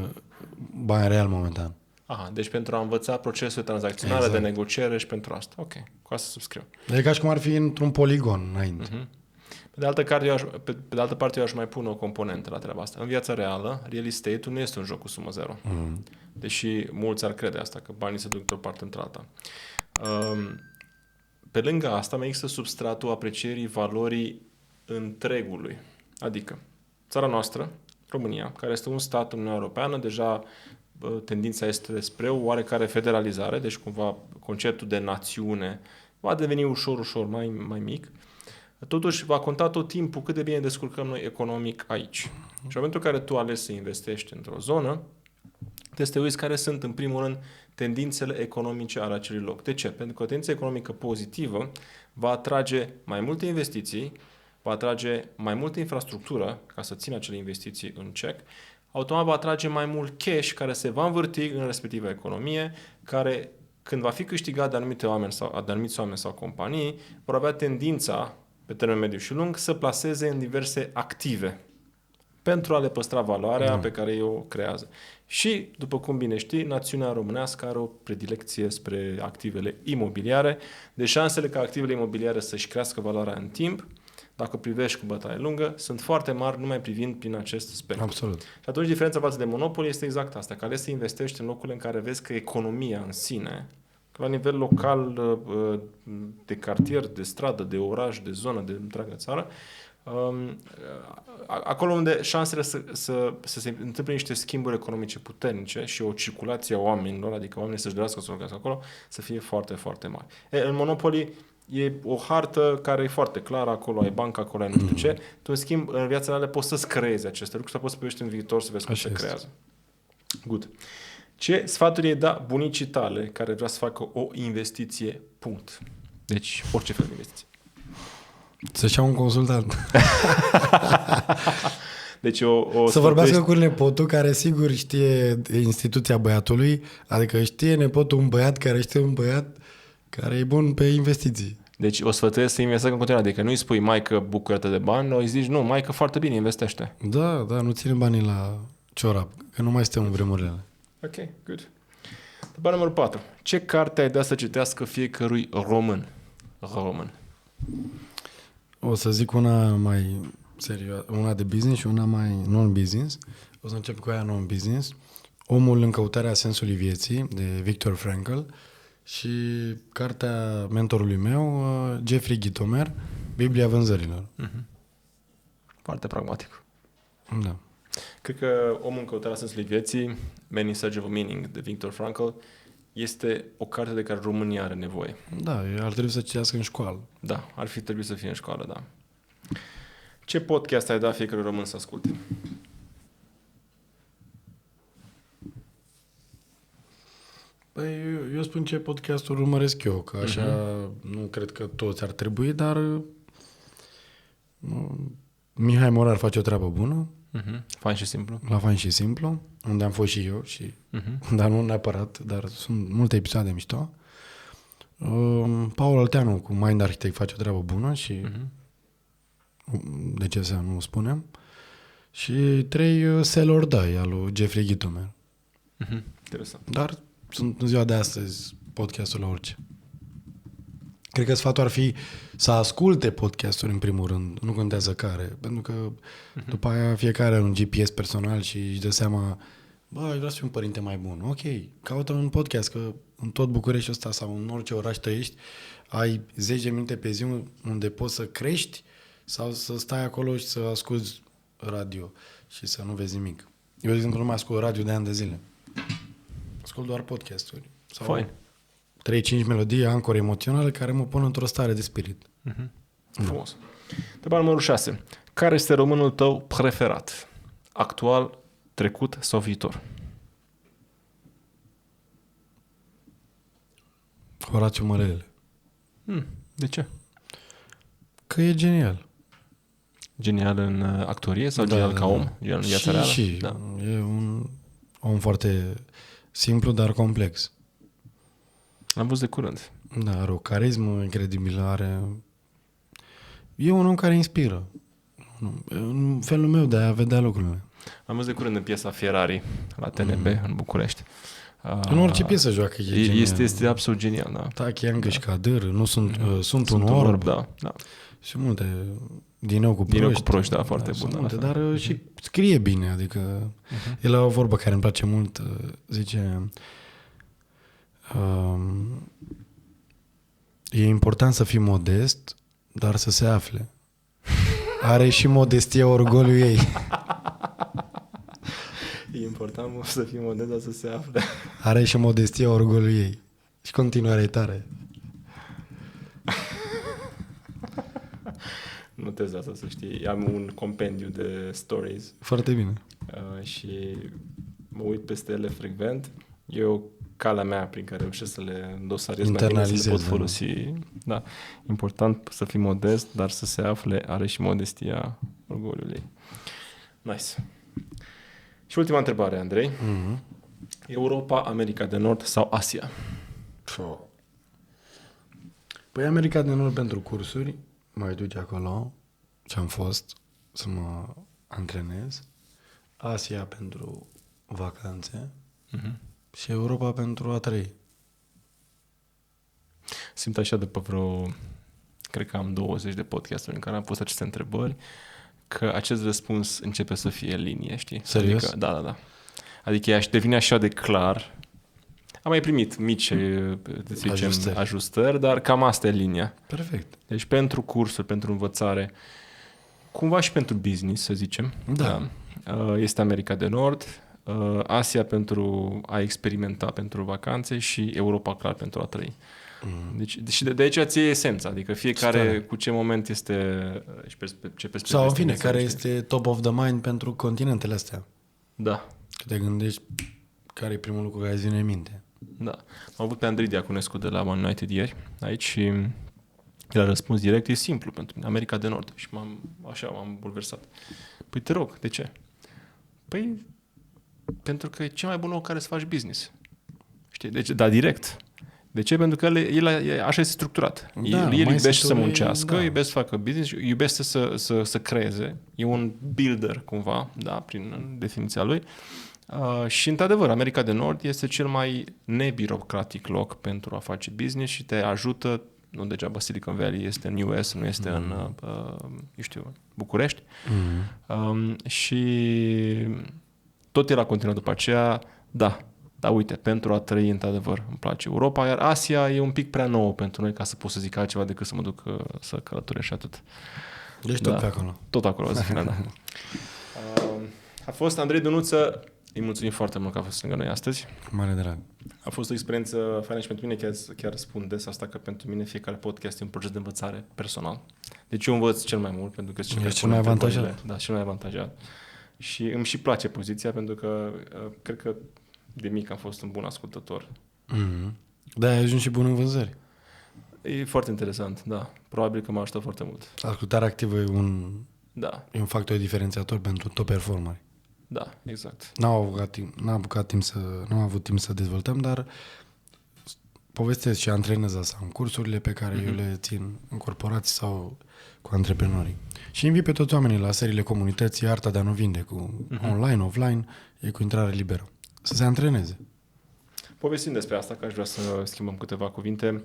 bani real momentan. Aha, deci pentru a învăța procesul tranzacțional de negociere și pentru asta. Ok, cu asta subscriu. E ca și cum ar fi într-un poligon înainte. Pe de altă parte, eu aș mai pune o componentă la treaba asta. În viața reală, real estate-ul nu este un joc cu sumă zero. Deși mulți ar crede asta, că banii se duc de o parte într-alta. Pe lângă asta, mai există substratul aprecierii valorii întregului. Adică, țara noastră, România, care este un stat în Uniunea Europeană, deja tendința este spre o oarecare federalizare, deci cumva conceptul de națiune va deveni ușor mai mic. Totuși, va conta tot timpul cât de bine descurcăm noi economic aici. Și în momentul în care tu alegi să investești într-o zonă, trebuie să te uiți care sunt, în primul rând, tendințele economice ale acelui loc. De ce? Pentru că o tendință economică pozitivă va atrage mai multe investiții, va atrage mai multă infrastructură ca să țină acele investiții în check, automat va atrage mai mult cash care se va învârti în respectiva economie, care, când va fi câștigat de anumiți oameni sau companii, vor avea tendința, pe termen mediu și lung, să plaseze în diverse active pentru a le păstra valoarea pe care ei o creează. Și, după cum bine știi, națiunea românească are o predilecție spre activele imobiliare, de șansele ca activele imobiliare să-și crească valoarea în timp, dacă privești cu bătaie lungă, sunt foarte mari numai privind prin acest spectru. Absolut. Și atunci diferența față de Monopoly este exact asta, că ales să investești în locurile în care vezi că economia în sine, la nivel local, de cartier, de stradă, de oraș, de zonă, de întreaga țară, acolo unde șansele să se întâmple niște schimburi economice puternice și o circulație a oamenilor, adică oamenii să-și dorească să lucreze acolo, să fie foarte, foarte mari. În Monopoly e o hartă care e foarte clară, acolo ai banca, acolo ai nu știu ce. Tu, în schimb, în viața reală poți să-ți creezi aceste lucruri, sau poți să privești în viitor să vezi cum se creează. Good. Ce sfaturi e da bunicii tale care vrea să facă o investiție, punct? Deci, orice fel de investiție. Să-și ia un consultant. Deci să vorbească cu nepotul care sigur știe instituția băiatului, adică știe nepotul un băiat care știe un băiat care e bun pe investiții. Deci o sfătuiesc să investească în continuare. Adică nu-i spui, maică, bucură-te de bani, îi zici, nu, maică, foarte bine, investește. Da, nu ține banii la ciorap, că nu mai suntem în vremurile alea. Ok, good. Întrebarea numărul 4. Ce carte ai dat să citească fiecărui român? O să zic una mai serioasă, una de business și una mai non-business. O să încep cu aia non-business. Omul în căutarea sensului vieții, de Viktor Frankl, și cartea mentorului meu, Jeffrey Gitomer, Biblia vânzărilor. Foarte pragmatic. Da. Cred că Omul în căutarea sensului vieții, Man in Search of a Meaning, de Viktor Frankl, este o carte de care România are nevoie. Da, ar trebui să citească în școală. Da, ar fi trebuit să fie în școală, da. Ce podcast ai dat fiecare român să asculte? Păi, eu spun ce podcasturi urmăresc eu, că așa nu cred că toți ar trebui, dar Mihai Morar face o treabă bună, Fain și simplu. la Fain și Simplu, unde am fost și eu, dar nu neapărat, dar sunt multe episoade mișto. Paul Olteanu cu Mind Architect face o treabă bună și de ce să nu spunem. Și 3 Sell or Die al lui Jeffrey Gitomer. Interesant. Dar sunt în ziua de astăzi podcastul la orice. Cred că sfatul ar fi să asculte podcasturi în primul rând, nu contează care, pentru că după aia fiecare are un GPS personal și își dă seama, bă, vreau să fiu un părinte mai bun. Ok, caută un podcast, că în tot Bucureștiul ăsta sau în orice oraș trăiești, ai 10 minute pe zi unde poți să crești sau să stai acolo și să asculti radio și să nu vezi nimic. Eu, de exemplu, nu mai ascult radio de ani de zile. Ascult doar podcasturi. Sau 3-5 melodii, ancore emoționale care mă pun într-o stare de spirit. Frumos. Întrebarea numărul 6. Care este românul tău preferat? Actual, trecut sau viitor? Horațiu Mărele. De ce? Că e genial. Genial în actorie sau genial ca om? Genial în viața reală? Și. Da. E un om foarte simplu, dar complex. L-am văzut de curând. Da, are o carismă incredibilă, E un om care inspiră. În felul meu de a vedea lucrurile. Am văzut de curând în piesa Ferrari la TNB în București. În orice piesă joacă e genial. Este absolut genial, da. Tachi, Angă și Cadâr, nu sunt un orb, orb. da. Și multe. Din nou cu proști, da, foarte bun. Multe, dar și scrie bine, adică el a o vorbă care îmi place mult, zice e important să fii modest, dar să se afle. Are și modestia orgoliu ei. E important să fii modest, dar să se afle. Are și modestia orgoliu ei. Și continuarea e tare. Notez asta, să știi. Am un compendiu de stories. Foarte bine. Și mă uit peste ele frecvent. Eu calea mea prin care reușesc să le îndosarez mai bine, să le pot folosi. Da. Important să fii modest, dar să se afle, are și modestia orgoliului. Nice. Și ultima întrebare, Andrei. Europa, America de Nord sau Asia? Păi America de Nord pentru cursuri, mai duce acolo ce am fost să mă antrenez. Asia pentru vacanțe și Europa pentru a trăi. Simt așa după vreo, cred că am 20 de podcasturi în care am pus aceste întrebări, că acest răspuns începe să fie linie, știi? Serios? Adică, da. Adică devine așa de clar. Am mai primit mici, ajustări, dar cam asta e linia. Perfect. Deci pentru cursuri, pentru învățare, cumva și pentru business, să zicem. Da. Este America de Nord, Asia pentru a experimenta pentru vacanțe și Europa, clar, pentru a trăi. Deci de aici ți-e esența, adică fiecare cu ce moment este și ce perspectivă. Sau în fine, care este top of the mind pentru continentele astea. Da. Că te gândești care e primul lucru care îți vine în minte. Da. Am avut pe Andrei Diaconescu de la Man United ieri aici și el a răspuns direct, e simplu pentru mine, America de Nord. Și m-am bulversat. Păi te rog, de ce? Păi pentru că e cel mai bun loc care să faci business. Știi? Deci, da, direct. De ce? Pentru că el așa este structurat. Da, el iubește să muncească, da. iubește să facă business, iubește să creeze. E un builder, cumva, da, prin definiția lui. Și, într-adevăr, America de Nord este cel mai nebirocratic loc pentru a face business și te ajută, nu degeaba Silicon Valley este în US, nu este în, București. Și tot el a continuat după aceea, da, uite, pentru a trăi, într-adevăr, îmi place Europa, iar Asia e un pic prea nouă pentru noi ca să pot să zic altceva decât să mă duc să călătoresc și atât. Deci tot pe acolo. Tot acolo, zic, da. A fost Andrei Dănuță. Îi mulțumim foarte mult că a fost lângă noi astăzi. Mare drag. A fost o experiență faină și pentru mine, chiar spun des asta, că pentru mine fiecare podcast e un proces de învățare personal. Deci eu învăț cel mai mult, pentru că ești cel mai avantajat. Da, cel mai avantajat. Și îmi și place poziția, pentru că cred că de mic am fost un bun ascultător. Mm-hmm. Da, ai ajuns și bun în vânzări. E foarte interesant, da. Probabil că m-a ajutat foarte mult. Ascultarea activă e un factor diferențiator pentru top performeri. Da, exact. N-am avut timp să dezvoltăm, dar povestesc și antrenez asta în cursurile pe care eu le țin în corporații sau cu antreprenorii. Și invit pe toți oamenii la seriile comunității Arta de a nu vinde, cu online, offline, e cu intrare liberă. Să se antreneze. Povestim despre asta, că aș vrea să schimbăm câteva cuvinte.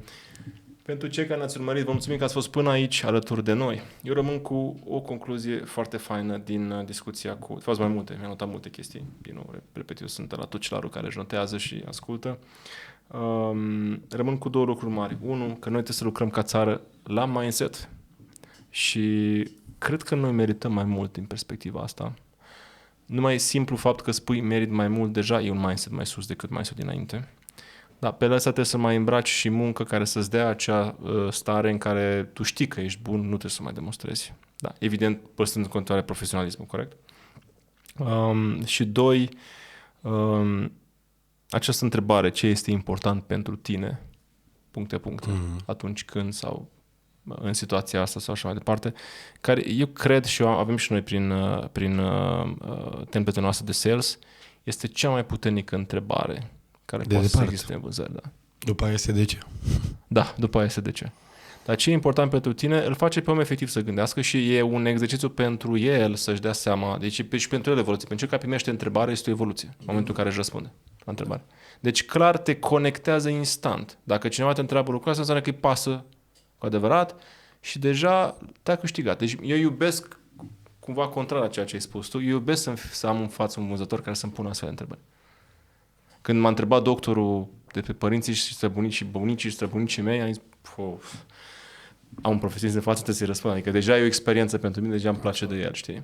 Pentru cei care ne-ați urmărit, vă mulțumim că ați fost până aici alături de noi. Eu rămân cu o concluzie foarte faină din discuția cu... De fapt, mai multe, mi-am notat multe chestii. Din nou, repet, eu sunt la tucilarul care își notează și ascultă. Rămân cu două lucruri mari. Unu, că noi trebuie să lucrăm ca țară la mindset și cred că noi merităm mai mult din perspectiva asta. Numai simplu fapt că spui merit mai mult, deja e un mindset mai sus decât mindset dinainte. Da, pe lăsa trebuie să mai îmbraci și muncă care să-ți dea acea stare în care tu știi că ești bun, nu trebuie să mai demonstrezi. Da, evident, păstrând în continuare profesionalismul, corect? Și doi, această întrebare, ce este important pentru tine, puncte, atunci când sau în situația asta sau așa mai departe, care eu cred și avem și noi prin template-ul noastre de sales, este cea mai puternică întrebare care poate să existe în vânzări. Da. După aia este de ce. Da, după aia este de ce. Dar ce e important pentru tine, îl face pe om efectiv să gândească și e un exercițiu pentru el să-și dea seama. Deci și pentru el evoluție. Pentru cel care primește întrebare este o evoluție în momentul în care își răspunde la întrebare. Deci clar te conectează instant. Dacă cineva te întreabă lucrul ăsta, înseamnă că îi pasă cu adevărat și deja te-a câștigat. Deci eu iubesc cumva contrar la ceea ce ai spus tu, eu iubesc să am în față un vânzător care să-mi pună astfel de întrebări. Când m-a întrebat doctorul de pe părinții și străbunicii, bunicii și străbunicii mei, am zis, am un profesionist de față, trebuie să-i răspund. Adică deja e o experiență pentru mine, deja îmi place de el, știi?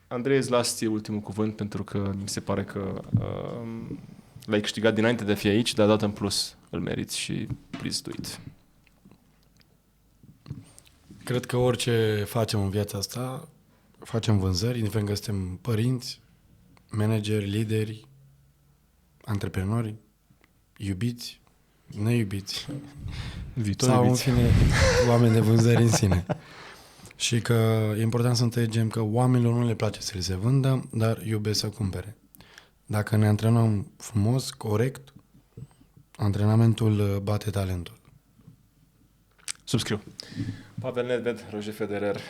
Andrei, îți las ție ultimul cuvânt, pentru că mi se pare că l-ai câștigat dinainte de a fi aici, dar dat în plus îl meriți și please do it. Cred că orice facem în viața asta, facem vânzări, indiferent că suntem părinți, manageri, lideri, antreprenori, iubiți, neiubiți, sau iubiți. în fine oameni de vânzări în sine. Și că e important să înțelegem că oamenilor nu le place să li se vândă, dar iubesc să cumpere. Dacă ne antrenăm frumos, corect, antrenamentul bate talentul. Subscriu. Pavel Nedved, Roger Federer,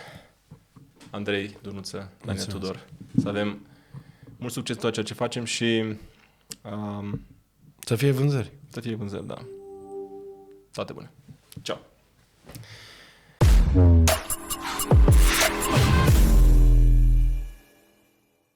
Andrei Dănuță, Daniel Tudor. Să avem mult succes în tot ceea ce facem și să fie vânzări. Să fie vânzări, da. Toate bune. Ciao.